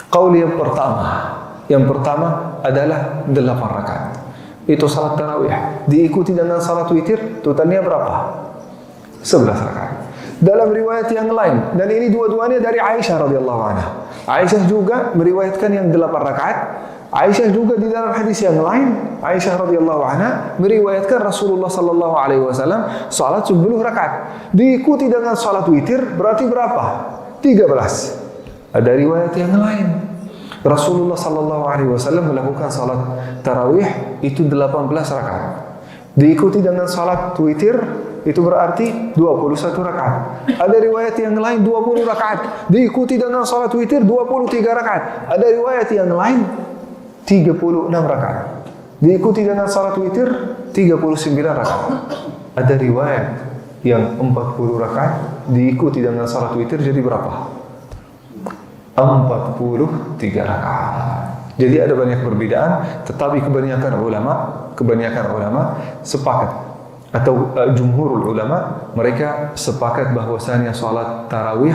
Qaul yang pertama adalah 8 rakaat. Itu salat tarawih. Diikuti dengan salat witir, totalnya berapa? 11 rakaat. Dalam riwayat yang lain, dan ini dua-duanya dari Aisyah radhiyallahu anha. Aisyah juga meriwayatkan yang 8 rakaat. Aisyah juga di dalam hadis yang lain, Aisyah radhiyallahu anha meriwayatkan Rasulullah sallallahu alaihi wasallam salat 10 rakaat. Diikuti dengan salat witir, berarti berapa? 13. Ada riwayat yang lain. Rasulullah sallallahu alaihi wasallam melakukan salat tarawih itu 18 rakaat. Diikuti dengan salat witir itu berarti 21 rakaat. Ada riwayat yang lain 20 rakaat. Diikuti dengan salat witir 23 rakaat. Ada riwayat yang lain 36 rakaat. Diikuti dengan salat witir 39 rakaat. Ada riwayat yang 40 rakaat diikuti dengan salat witir jadi berapa? 43 rakaat. Jadi ada banyak perbedaan, tetapi kebanyakan ulama sepakat atau jumhurul ulama mereka sepakat bahwasanya salat tarawih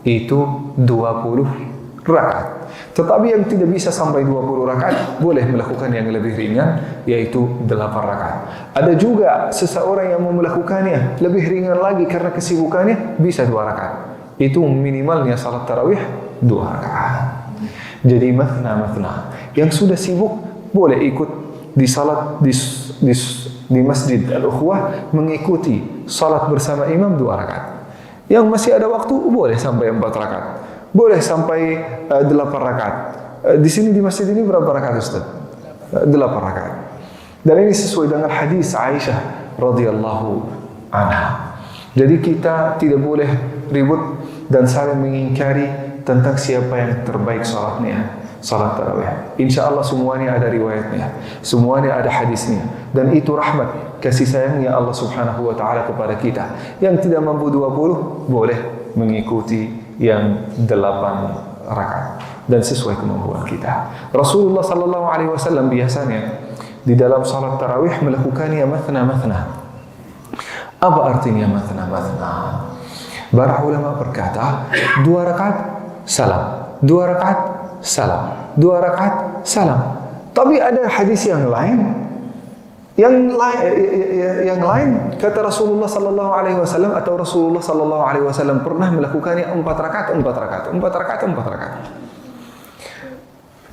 itu 20 rakaat. Tetapi yang tidak bisa sampai 20 rakaat boleh melakukan yang lebih ringan yaitu 8 rakaat. Ada juga seseorang yang mau melakukannya lebih ringan lagi karena kesibukannya bisa 2 rakaat. Itu minimalnya salat tarawih 2 rakaat. Jadi mathna. Yang sudah sibuk boleh ikut di salat di Masjid Al-Ukhwah mengikuti salat bersama imam 2 rakaat. Yang masih ada waktu boleh sampai 4 rakaat. Boleh sampai 8 rakaat. Di sini di masjid ini berapa rakaat Ustaz? 8 rakaat. Dan ini sesuai dengan hadis Aisyah radhiyallahu anha. Jadi kita tidak boleh ribut dan saling mengingkari tentang siapa yang terbaik salatnya. Salat tarawih. Insya Allah semuanya ada riwayatnya, semuanya ada hadisnya, dan itu rahmat kasih sayangnya Allah Subhanahu wa taala kepada kita. Yang tidak mampu 20 boleh mengikuti yang 8 rakaat dan sesuai kemampuan kita. Rasulullah sallallahu alaihi wasallam biasanya di dalam salat tarawih melakukannya mathna. Apa artinya mathna? Para ulama berkata 2 rakaat salam, 2 rakaat salam, 2 rakaat salam. Tapi ada hadis yang lain kata Rasulullah sallallahu alaihi wasallam atau Rasulullah sallallahu alaihi wasallam pernah melakukannya 4 rakaat.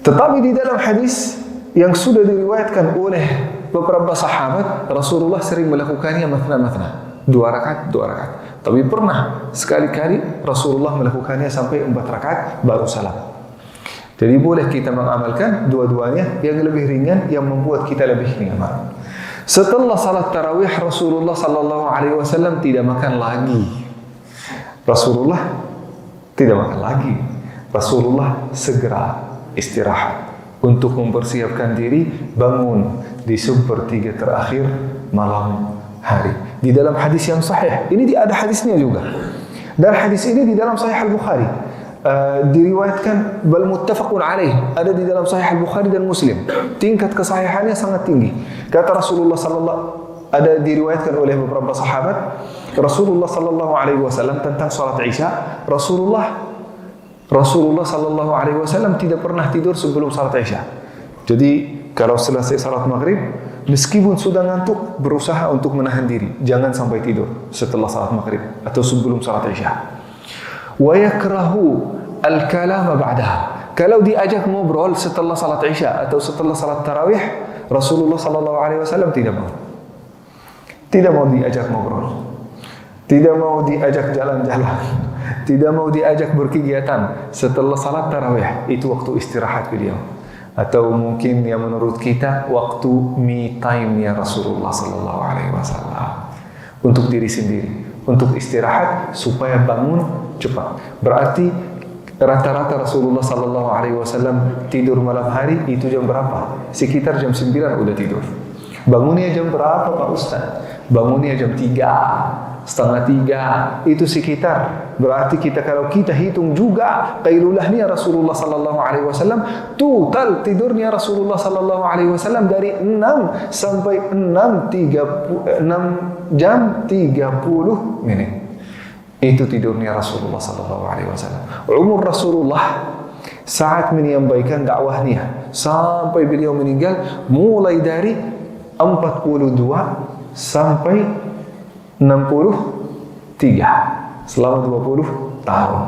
Tetapi di dalam hadis yang sudah diriwayatkan oleh beberapa sahabat, Rasulullah sering melakukannya mathna. 2 rakaat. Tapi pernah sekali-kali Rasulullah melakukannya sampai 4 rakaat baru salam. Jadi boleh kita mengamalkan dua-duanya, yang lebih ringan yang membuat kita lebih nyaman. Setelah salat tarawih Rasulullah sallallahu alaihi wasallam tidak makan lagi. Rasulullah segera istirahat untuk mempersiapkan diri bangun di sepertiga terakhir malam hari. Di dalam hadis yang sahih, ini ada hadisnya juga. Dan hadis ini di dalam Sahih Al-Bukhari. Diriwayatkan bal muttafaqun alaih, ada di dalam Sahih Al-Bukhari dan Muslim. Tingkat kesahihannya sangat tinggi. Kata Rasulullah ada diriwayatkan oleh beberapa sahabat, Rasulullah sallallahu alaihi wasallam tentang salat Isya, Rasulullah sallallahu alaihi wasallam tidak pernah tidur sebelum salat Isya. Jadi kalau selesai salat Maghrib, Meskipun sudah ngantuk, berusaha untuk menahan diri. Jangan sampai tidur setelah salat maghrib atau sebelum salat isya. Wa yakrahu al-kalama ba'daha. Kalau diajak ngobrol setelah salat isya atau setelah salat tarawih, Rasulullah sallallahu alaihi wasallam tidak mau. Tidak mau diajak ngobrol. Tidak mau diajak jalan-jalan. Tidak mau diajak berkegiatan setelah salat tarawih. Itu waktu istirahat beliau. Atau mungkin yang menurut kita waktu me time ya Rasulullah sallallahu alaihi wasallam untuk diri sendiri, untuk istirahat supaya bangun cepat. Berarti rata-rata Rasulullah sallallahu alaihi wasallam tidur malam hari itu jam berapa? Sekitar jam 9 udah tidur. Bangunnya jam berapa Pak Ustaz? Bangunnya jam 3, setengah 3, itu sekitar. Berarti kalau kita hitung juga qailulahnya Rasulullah sallallahu alaihi wasallam, total tidurnya Rasulullah sallallahu alaihi wasallam dari 6 sampai 6 jam 30 menit. Itu tidurnya Rasulullah sallallahu alaihi wasallam. Umur Rasulullah saat menyampaikan dakwahnya sampai beliau meninggal mulai dari 42 sampai 63, selama 20 tahun.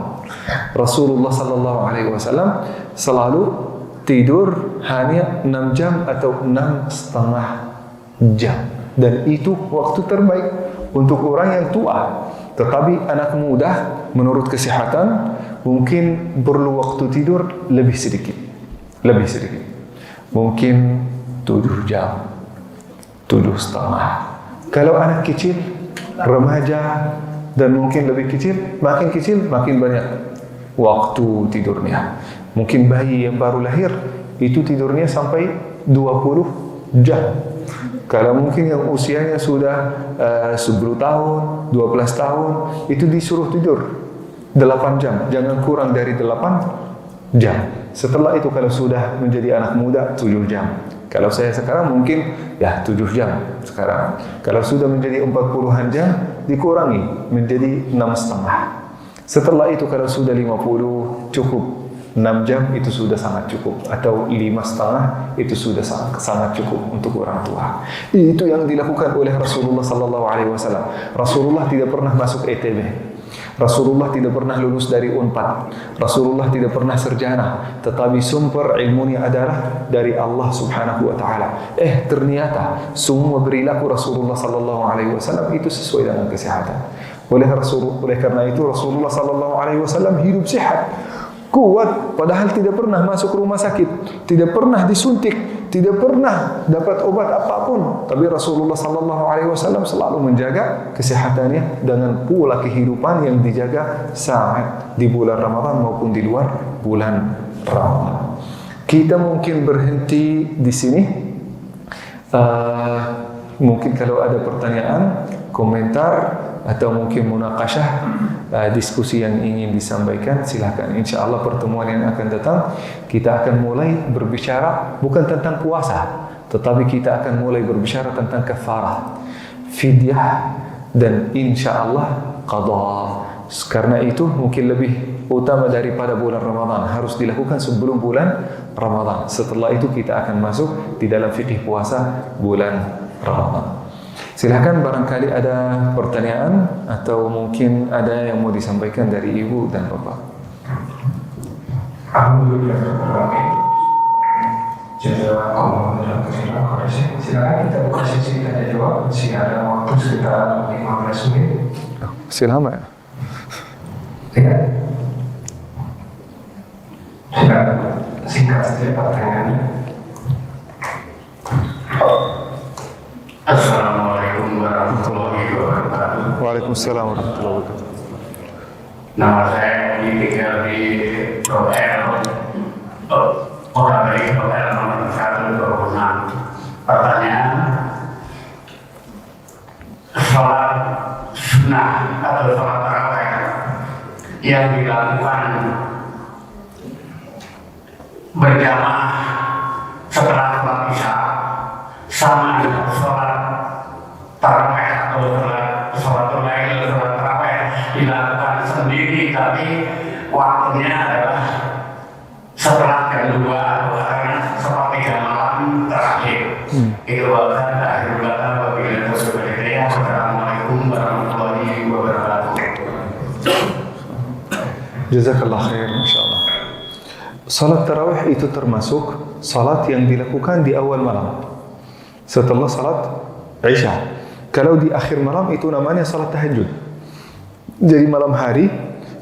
Rasulullah sallallahu alaihi wasallam selalu tidur hanya 6 jam atau 6,5 jam. Dan itu waktu terbaik untuk orang yang tua. Tetapi anak muda menurut kesehatan mungkin perlu waktu tidur lebih sedikit. Lebih sedikit. Mungkin 7 jam, 7,5. Kalau anak kecil, remaja, dan mungkin lebih kecil makin banyak waktu tidurnya. Mungkin bayi yang baru lahir itu tidurnya sampai 20 jam. Kalau mungkin yang usianya sudah 10 tahun, 12 tahun, itu disuruh tidur 8 jam, jangan kurang dari 8 jam. Setelah itu kalau sudah menjadi anak muda 7 jam. Kalau saya sekarang mungkin ya 7 jam sekarang. Kalau sudah menjadi 40-an jam, dikurangi menjadi 6,5. Setelah itu kalau sudah 50 cukup. 6 jam itu sudah sangat cukup, atau 5,5 itu sudah sangat cukup untuk orang tua. Itu yang dilakukan oleh Rasulullah sallallahu alaihi wasallam. Rasulullah tidak pernah masuk ITB. Rasulullah tidak pernah lulus dari Unpad. Rasulullah tidak pernah sarjana, tetapi sumber ilmunya adalah dari Allah Subhanahu wa taala. Ternyata semua perilaku Rasulullah sallallahu alaihi wasallam itu sesuai dengan kesehatan. Oleh karena itu Rasulullah sallallahu alaihi wasallam hidup sehat, kuat, padahal tidak pernah masuk rumah sakit, tidak pernah disuntik, tidak pernah dapat obat apapun. Tapi Rasulullah sallallahu alaihi wasallam selalu menjaga kesehatannya dengan pola kehidupan yang dijaga saat di bulan Ramadan maupun di luar bulan Ramadan. Kita mungkin berhenti di sini. Mungkin kalau ada pertanyaan, komentar, atau mungkin munakasyah, diskusi yang ingin disampaikan, silakan. Insya Allah pertemuan yang akan datang kita akan mulai berbicara bukan tentang puasa, tetapi kita akan mulai berbicara tentang kafarah, fidyah, dan insya Allah qadha. Karena itu mungkin lebih utama daripada bulan Ramadan, harus dilakukan sebelum bulan Ramadan. Setelah itu kita akan masuk di dalam fikih puasa bulan Ramadan. Silakan barangkali ada pertanyaan atau mungkin ada yang mau disampaikan dari ibu dan bapak. Alhamdulillah. Jazakallahu khairan. Silakan kita buka sesi tanya jawab. Masih ada waktu sekitar 15 menit. Masih lama ya? Ya. Silakan singkat saja pertanyaannya. Assalamualaikum warahmatullahi wabarakatuh. Waalaikumsalam warahmatullahi wabarakatuh. Nama saya tinggal di orang dari nomor 126. Pertanyaan, sholat sunnah atau sholat tarawih yang dilakukan berjamaah setelah sholat isya sama dengan sholat tarawih atau sholat tarawih dilakukan sendiri, tapi waktunya adalah setelah jam 2 atau sepertiga malam terakhir. Itu bahkan Jazakallah khair, Masya Allah. Salat tarawih itu termasuk salat yang dilakukan di awal malam setelah salat Isya. Kalau di akhir malam itu namanya salat tahajud. Jadi malam hari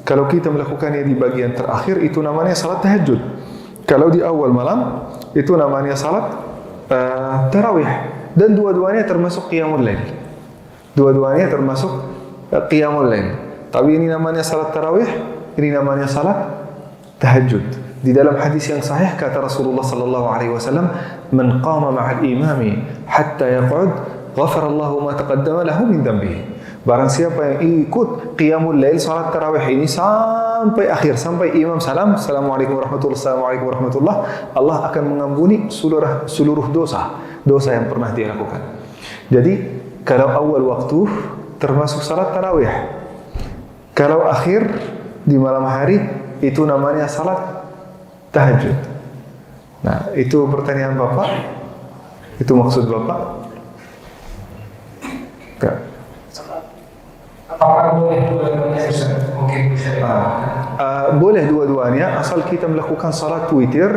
kalau kita melakukannya di bagian terakhir itu namanya salat tahajud. Kalau di awal malam itu namanya salat tarawih. Dan dua-duanya termasuk qiyamul lail. Dua-duanya termasuk qiyamul lail. Tapi ini namanya salat tarawih, ini namanya salat tahajud. Di dalam hadis yang sahih kata Rasulullah sallallahu alaihi wasallam, "Man qama ma'al imami hatta yaq'ud, ghafara Allahu ma taqaddama lahu min dhanbihi." Barang siapa yang ikut qiyamul lail salat tarawih ini sampai akhir, sampai imam salam, "Assalamualaikum warahmatullahi wabarakatuh, warahmatullah," Allah akan mengampuni seluruh dosa yang pernah dia lakukan. Jadi, kalau awal waktu termasuk salat tarawih. Kalau akhir di malam hari itu namanya salat tahajud. Nah, itu pertanyaan Bapak? Itu maksud Bapak? Enggak. Apakah boleh dua-duanya mungkin bisa boleh dua-duanya asal kita melakukan salat witir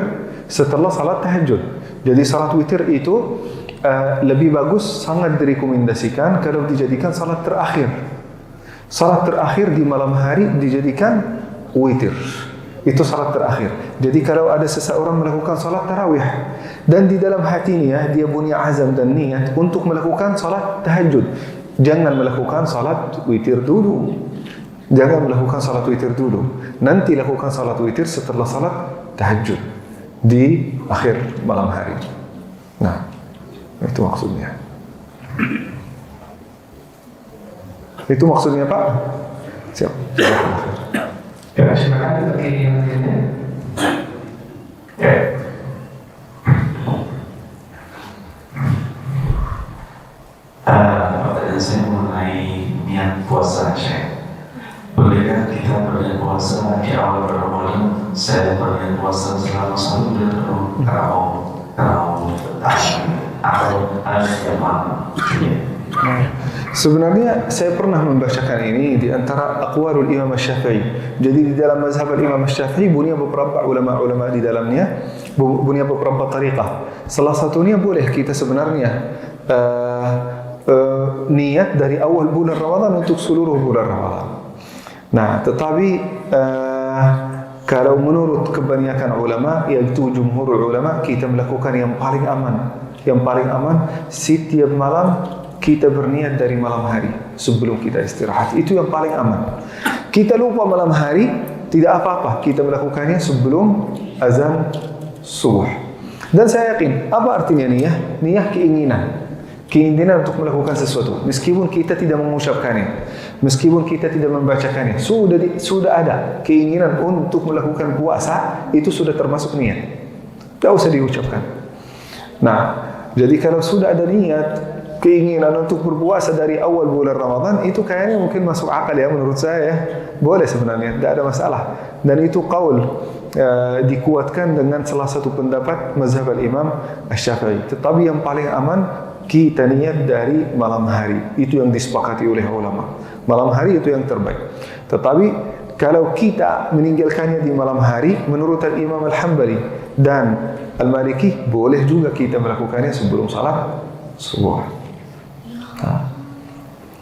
setelah salat tahajud. Jadi salat witir itu lebih bagus, sangat direkomendasikan kalau dijadikan salat terakhir. Salat terakhir di malam hari dijadikan witir. Itu salat terakhir. Jadi kalau ada seseorang melakukan salat tarawih dan di dalam hatinya dia punya azam dan niat untuk melakukan salat tahajud, jangan melakukan salat witir dulu. Jangan melakukan salat witir dulu. Nanti lakukan salat witir setelah salat tahajud di akhir malam hari. Nah, itu maksudnya. Itu maksudnya Pak? Siap. Ya, silakan bagi yang lainnya. Ya. Pertanyaan saya mengenai niat puasa Syekh. Bolehkah kita berniat puasa di awal Ramadan? Saya berniat puasa selama 1 bulan atau ada jamaah. Sebenarnya saya pernah membacakan ini di antara aqwalul Imam Syafi'i. Jadi di dalam mazhab Imam Syafi'i punya beberapa ulama-ulama di dalamnya, punya beberapa tariqah. Salah satunya boleh kita sebenarnya niat dari awal bulan Ramadan untuk seluruh bulan Ramadan. Nah, tetapi kalau menurut kebanyakan ulama, yaitu jumhur ulama, kita melakukan yang paling aman. Yang paling aman setiap malam kita berniat dari malam hari sebelum kita istirahat. Itu yang paling aman. Kita lupa malam hari, tidak apa-apa. Kita melakukannya sebelum azan subuh. Dan saya yakin, apa artinya niyah? Niyah keinginan. Keinginan untuk melakukan sesuatu. Meskipun kita tidak mengucapkannya, meskipun kita tidak membacakannya, sudah ada keinginan untuk melakukan puasa, itu sudah termasuk niat. Tidak usah diucapkan. Nah, jadi kalau sudah ada niat, keinginan untuk berpuasa dari awal bulan Ramadan, itu kayaknya mungkin masuk akal ya menurut saya ya. Boleh sebenarnya, tidak ada masalah. Dan itu qaul dikuatkan dengan salah satu pendapat mazhab al-Imam Asy-Syafi'i. Tetapi yang paling aman kita niat dari malam hari. Itu yang disepakati oleh ulama. Malam hari itu yang terbaik. Tetapi kalau kita meninggalkannya di malam hari, menurut Imam Al-Hambali dan Al-Maliki, boleh juga kita melakukannya sebelum salat subuh.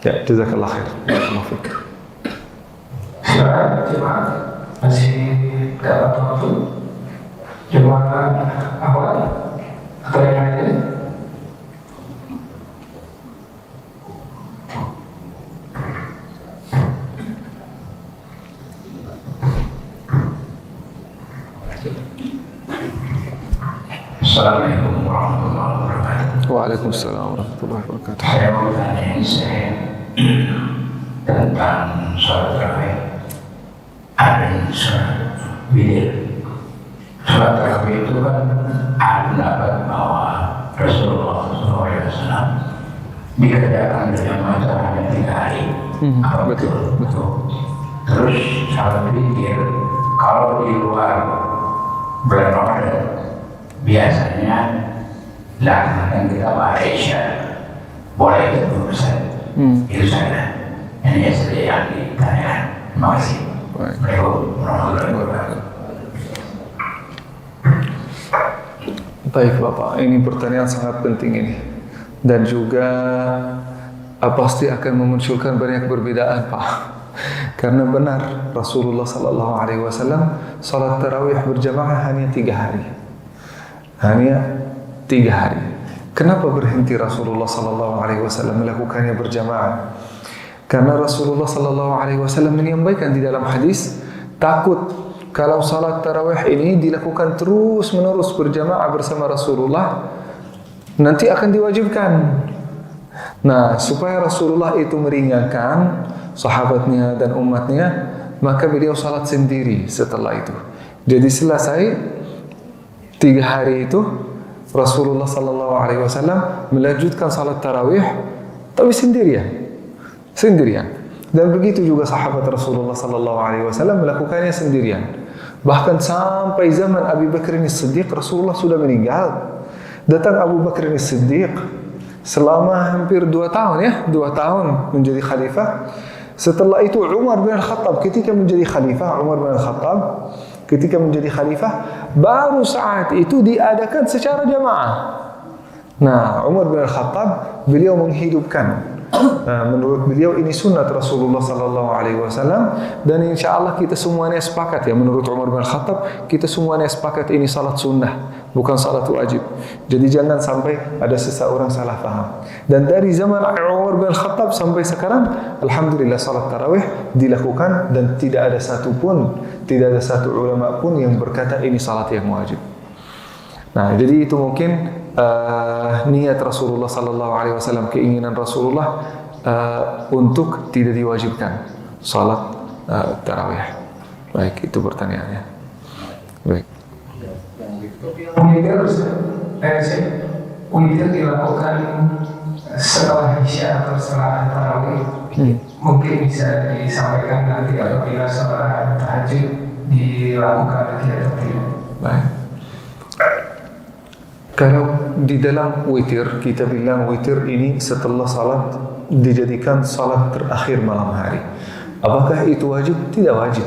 Ya, jazakallah khair. Barakallahu fiik. Silakan jemaah, masih dapat waktu. Jemaah awal atau yang lainnya? Assalamualaikum warahmatullahi wabarakatuh. Waalaikumsalam warahmatullahi wabarakatuh. Saya mau tanya saya tentang sholat tarawih. Ada sholat witir. Sholat tarawih itu kan ada pendapat bahwa Rasulullah SAW dikerjakan dengan masa hanya 3 hari. Betul. Terus sholat witir kalau di luar bulan Ramadan biasanya laksanakan kita Malaysia boleh itu berurusan itu saja. Ini yang saya ditanyakan. Terima kasih. Assalamualaikum warahmatullahi ini pertanyaan sangat penting ini. Dan juga pasti akan memunculkan banyak perbedaan, Pak. Karena benar Rasulullah sallallahu alaihi wasallam salat tarawih berjamaah hanya 3 hari. Hanya 3 hari. Kenapa berhenti Rasulullah sallallahu alaihi wasallam melakukannya berjamaah? Karena Rasulullah sallallahu alaihi wasallam menyampaikan di dalam hadis, takut kalau salat tarawih ini dilakukan terus-menerus berjamaah bersama Rasulullah, nanti akan diwajibkan. Nah, supaya Rasulullah itu meringankan sahabatnya dan umatnya, maka beliau salat sendiri setelah itu. Jadi selesai 3 hari itu, Rasulullah sallallahu alaihi wasallam melanjutkan salat tarawih tapi sendirian. Dan begitu juga sahabat Rasulullah sallallahu alaihi wasallam melakukannya sendirian. Bahkan sampai zaman Abu Bakar As-Siddiq, Rasulullah sudah meninggal. Datang Abu Bakar As-Siddiq selama hampir 2 tahun ya, 2 tahun menjadi khalifah. Setelah itu Umar bin Khattab ketika menjadi khalifah, baru saat itu diadakan secara jamaah. Nah, Umar bin Khattab beliau menghidupkan. Menurut beliau ini sunnat Rasulullah sallallahu alaihi wasallam, dan insyaallah kita semuanya sepakat ya, menurut Umar bin Khattab kita semuanya sepakat ini salat sunnah, bukan salat wajib. Jadi jangan sampai ada seseorang salah faham. Dan dari zaman Umar bin Khattab sampai sekarang, alhamdulillah salat tarawih dilakukan dan tidak ada satu ulama pun yang berkata ini salat yang wajib. Nah, jadi itu mungkin niat Rasulullah sallallahu alaihi wasallam, keinginan Rasulullah untuk tidak diwajibkan salat tarawih. Baik, itu pertanyaannya. Baik. Witir dilakukan setelah Isya atau setelah tarawih. Mungkin bisa disampaikan nanti apabila setelah tahajud dilakukan lagi atau tidak. Baik. Kalau di dalam witir, kita bilang witir ini setelah salat dijadikan salat terakhir malam hari. Apakah itu wajib? Tidak wajib.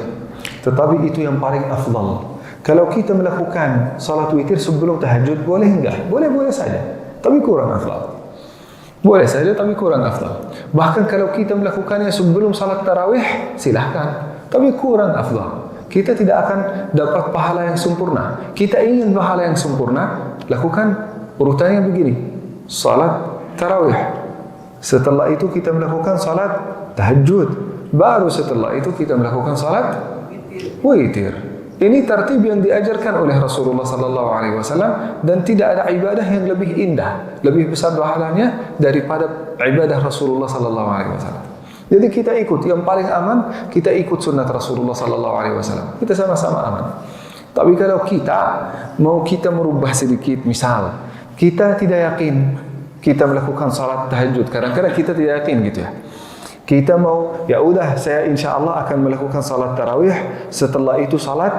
Tetapi itu yang paling afdal. Kalau kita melakukan salat witir sebelum tahajud, boleh enggak? Boleh saja. Tapi kurang afdal. Boleh saja, tapi kurang afdal. Bahkan kalau kita melakukannya sebelum salat tarawih, silahkan. Tapi kurang afdal. Kita tidak akan dapat pahala yang sempurna. Kita ingin pahala yang sempurna, lakukan urutannya begini. Salat tarawih. Setelah itu kita melakukan salat tahajud. Baru setelah itu kita melakukan salat witir. Ini tertib yang diajarkan oleh Rasulullah sallallahu alaihi wasallam, dan tidak ada ibadah yang lebih indah, lebih besar pahalanya daripada ibadah Rasulullah sallallahu alaihi wasallam. Jadi kita ikut yang paling aman, kita ikut sunnat Rasulullah sallallahu alaihi wasallam. Kita sama-sama aman. Tapi kalau kita merubah sedikit, misal kita tidak yakin kita melakukan salat tahajud, kadang-kadang kita tidak yakin gitu ya. Kita mau, ya udah saya insya Allah akan melakukan salat tarawih, setelah itu salat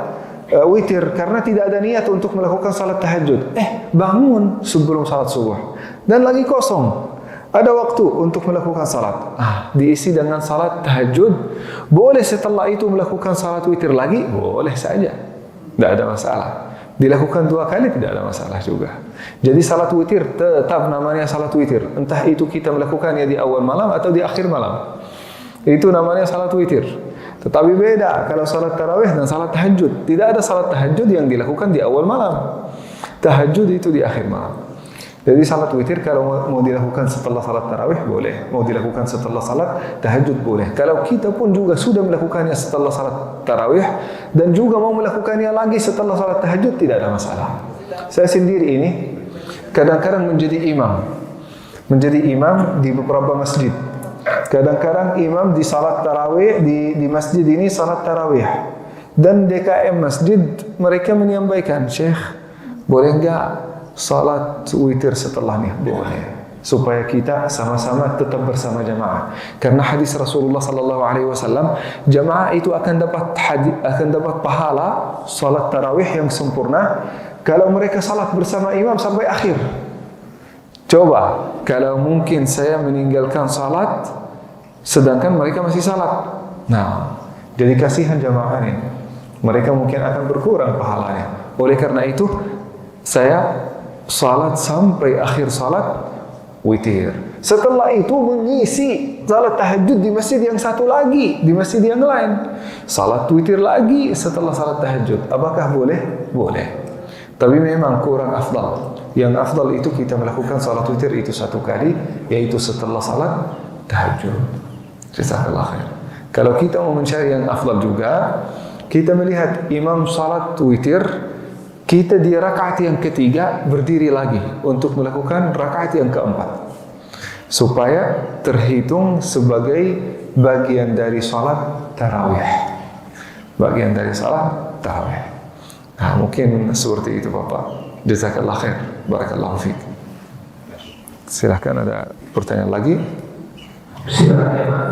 witir, karena tidak ada niat untuk melakukan salat tahajud. Bangun sebelum salat subuh dan lagi kosong, ada waktu untuk melakukan salat. Diisi dengan salat tahajud. Boleh setelah itu melakukan salat witir lagi, boleh saja, tidak ada masalah. Dilakukan 2 kali tidak ada masalah juga. Jadi salat witir tetap namanya salat witir. Entah itu kita melakukannya di awal malam atau di akhir malam. Itu namanya salat witir. Tetapi beda kalau salat tarawih dan salat tahajud. Tidak ada salat tahajud yang dilakukan di awal malam. Tahajud itu di akhir malam. Jadi salat witir kalau mau dilakukan setelah salat tarawih boleh, mau dilakukan setelah salat tahajud boleh. Kalau kita pun juga sudah melakukannya setelah salat tarawih dan juga mau melakukannya lagi setelah salat tahajud, tidak ada masalah. Saya sendiri ini kadang-kadang menjadi imam di beberapa masjid. Kadang-kadang imam di salat tarawih di masjid ini salat tarawih, dan DKM masjid mereka menyampaikan, Syekh, boleh enggak salat witir setelahnya? Boleh, supaya kita sama-sama tetap bersama jamaah. Karena hadis Rasulullah sallallahu alaihi wasallam, jamaah itu akan dapat pahala salat tarawih yang sempurna kalau mereka salat bersama imam sampai akhir. Coba kalau mungkin saya meninggalkan salat sedangkan mereka masih salat. Nah, jadi kasihan jamaah ini. Mereka mungkin akan berkurang pahalanya. Oleh karena itu, saya salat sampai akhir salat witir. Setelah itu mengisi salat tahajud di masjid yang satu lagi, di masjid yang lain. Salat witir lagi setelah salat tahajud. Apakah boleh? Boleh. Tapi memang kurang afdal. Yang afdal itu kita melakukan salat witir itu satu kali, yaitu setelah salat tahajud. Jazakallah khair. Kalau kita mau mencari yang afdal juga, kita melihat imam salat witir, kita di rakaat yang ketiga berdiri lagi untuk melakukan rakaat yang keempat, supaya terhitung sebagai bagian dari salat tarawih. Bagian dari salat tarawih. Nah, mungkin seperti itu Bapak. Jazakallah khair. Barakallahu fiik. Silahkan ada pertanyaan lagi. Silakan ya Pak.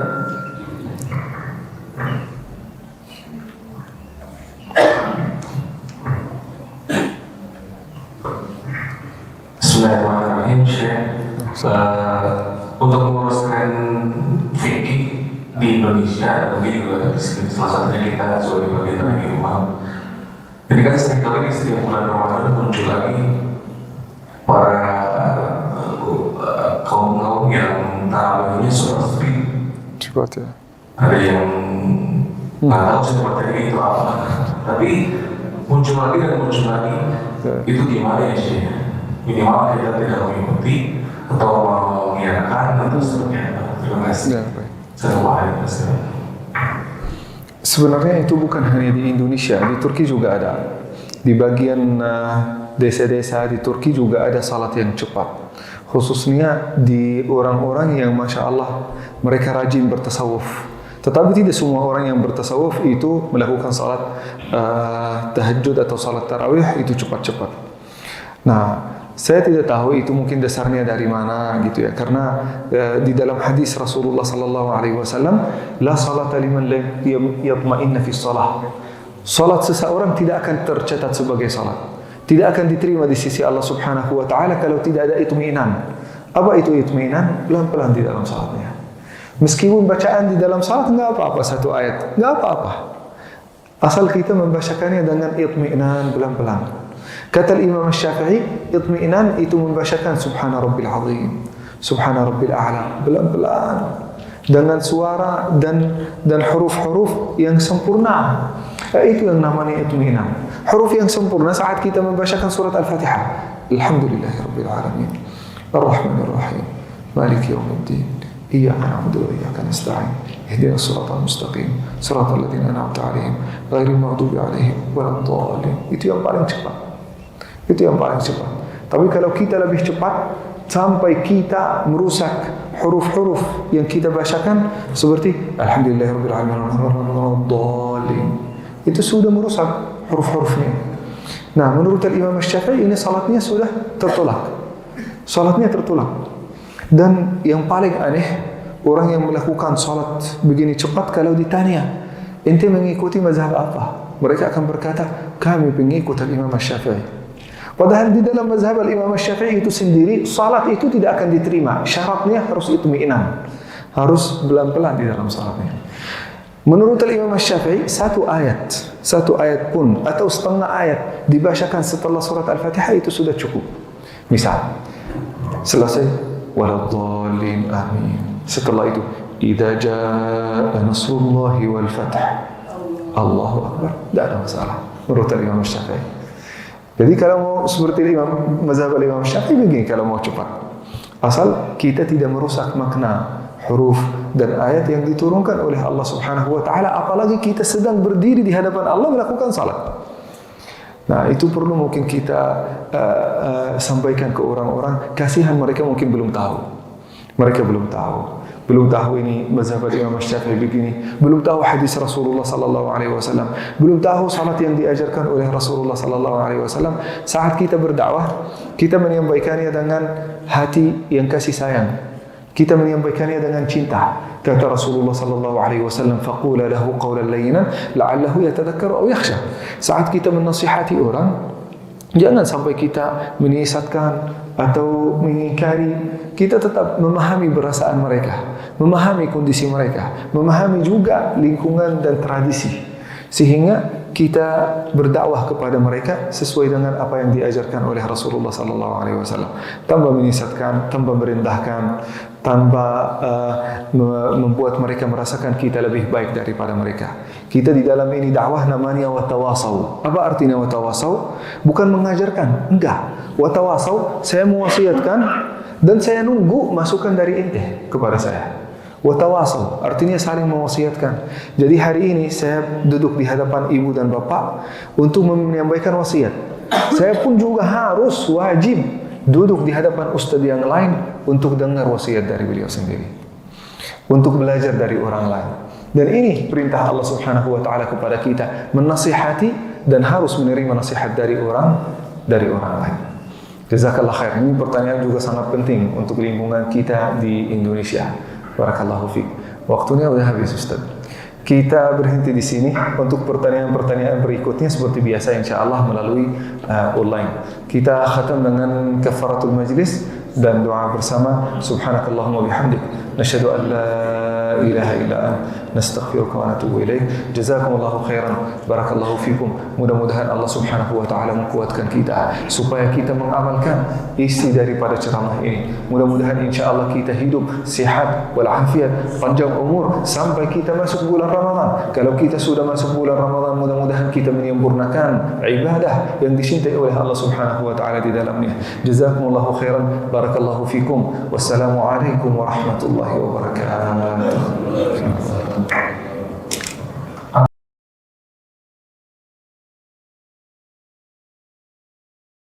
Bismillahirrahmanirrahim, Syekh. Untuk menguruskan fikih di Indonesia, mungkin juga salah satunya kita sebagai bagian dari imam. Jadi kan seringkali setiap bulan Ramadan muncul lagi para kaum yang tarawihnya seperti Cepat ya. ada yang nggak tahu seperti itu apa, tapi muncul lagi dan muncul lagi. Itu gimana ya sih? Minimal kita tidak mengikuti atau mengiyakan atau seperti apa. Terima kasih. Ya, baik. Assalamualaikum. Sebenarnya itu bukan hanya di Indonesia, di Turki juga ada. Di bagian desa-desa di Turki juga ada salat yang cepat. Khususnya di orang-orang yang Masya Allah mereka rajin bertasawuf. Tetapi tidak semua orang yang bertasawuf itu melakukan salat tahajud atau salat tarawih itu cepat-cepat. Nah, saya tidak tahu itu mungkin dasarnya dari mana gitu ya. Karena di dalam hadis Rasulullah sallallahu alaihi wasallam, la salata liman lam yatma'inna fi shalah. Salat seseorang tidak akan tercatat sebagai salat. Tidak akan diterima di sisi Allah Subhanahu wa taala kalau tidak ada itminan. Apa itu itminan? Pelan-pelan di dalam salatnya. Meskipun bacaan di dalam salat enggak apa-apa satu ayat, enggak apa-apa. Asal kita membacakannya dengan itminan pelan-pelan. Kata Imam Syafi'i, itmi'nan itu membacakan Subhana Rabbil Azim, Subhana Rabbil A'la, pelan-pelan dengan suara dan huruf-huruf yang sempurna. Itu yang namanya itmi'nan. Huruf yang sempurna saat kita membacakan surat Al-Fatihah. Alhamdulillahirabbil alamin. Ar-Rahmanir Rahim. Maliki yaumiddin. Iyyaka na'budu wa iyyaka nasta'in. Ihdinas siratal mustaqim. Siratal ladzina an'amta 'alaihim, ghairil maghdubi 'alaihim waladdallin. Itu yang paling cepat. Itu yang paling cepat. Tapi kalau kita lebih cepat sampai kita merusak huruf-huruf yang kita bacakan seperti Alhamdulillahirabbil alamin, itu sudah merusak huruf-hurufnya. Nah, menurut Imam Syafi'i ini salatnya sudah tertolak. Salatnya tertolak. Dan yang paling aneh, orang yang melakukan salat begini cepat kalau ditanya, ente mengikuti mazhab apa? Mereka akan berkata, kami pengikut Imam Syafi'i. Padahal di dalam mazhab Imam Syafi'i itu sendiri, salat itu tidak akan diterima. Syaratnya harus itmi'nan. Harus pelan-pelan di dalam salatnya. Menurut Imam Syafi'i, satu ayat pun atau setengah ayat dibacakan setelah surat Al-Fatihah itu sudah cukup. Misal, selesai, waladdallin amin. Setelah itu, idza jaa nasrullahi wal fath. Allahu Akbar. Tidak ada masalah. Menurut Imam Syafi'i. Jadi kalau mau seperti mazhab Imam Syafi'i begini, kalau mau cepat, asal kita tidak merusak makna huruf dan ayat yang diturunkan oleh Allah Subhanahu wa taala, apalagi kita sedang berdiri di hadapan Allah melakukan salat. Nah, itu perlu mungkin kita sampaikan ke orang-orang, kasihan mereka mungkin belum tahu. Mereka belum tahu. Belum tahu ini mazhab Imam Syafi'i begini, belum tahu hadis Rasulullah sallallahu alaihi wasallam, belum tahu salat yang diajarkan oleh Rasulullah sallallahu alaihi wasallam. Saat kita berdakwah, kita menyampaikannya dengan hati yang kasih sayang. Kita menyampaikannya dengan cinta. Kata Rasulullah sallallahu alaihi wasallam, faqula lahu qawlan layyinan la'allahu yatadhakkaru aw yakhsha. Saat kita menasihati orang, jangan sampai kita menyesatkan atau mengingkari. Kita tetap memahami perasaan mereka, memahami kondisi mereka, memahami juga lingkungan dan tradisi. Sehingga kita berdakwah kepada mereka sesuai dengan apa yang diajarkan oleh Rasulullah sallallahu alaihi wasallam, tanpa menyesatkan, tanpa merendahkan, tanpa membuat mereka merasakan kita lebih baik daripada mereka. Kita di dalam ini dakwah namanya watawasau. Apa artinya watawasau? Bukan mengajarkan, enggak. Watawasau, saya mewasiatkan dan saya nunggu masukan dari ente kepada saya. Watawasau artinya saling mewasiatkan. Jadi hari ini saya duduk di hadapan ibu dan bapak untuk menyampaikan wasiat. Saya pun juga harus wajib duduk di hadapan ustadz yang lain untuk dengar wasiat dari beliau sendiri, untuk belajar dari orang lain. Dan ini perintah Allah Subhanahu wa taala kepada kita, menasihati dan harus menerima nasihat dari orang lain. Jazakallah khair. Ini pertanyaan juga sangat penting untuk lingkungan kita di Indonesia. Barakallahu fiik. Waktunya sudah habis, Ustaz. Kita berhenti di sini untuk pertanyaan-pertanyaan berikutnya seperti biasa insyaallah melalui online. Kita khatam dengan kafaratul majlis dan doa bersama. Subhanakallahumma bihamdik nasyhadu an la ilaha illa anta nastaghfiruka wa natubu ilaik. Jazakumullahu khairan. Barakallahu fikum. Mudah-mudahan Allah Subhanahu wa taala menguatkan kita supaya kita mengamalkan isi daripada ceramah ini. Mudah-mudahan insyaallah kita hidup sehat walafiat, panjang umur sampai kita masuk bulan Ramadan. Kalau kita sudah masuk bulan Ramadan, mudah-mudahan kita menyempurnakan ibadah yang dicintai oleh Allah Subhanahu wa taala di dalamnya. Jazakumullahu khairan. Barakallahu fikum. Wassalamu alaikum warahmatullahi wabarakatuh.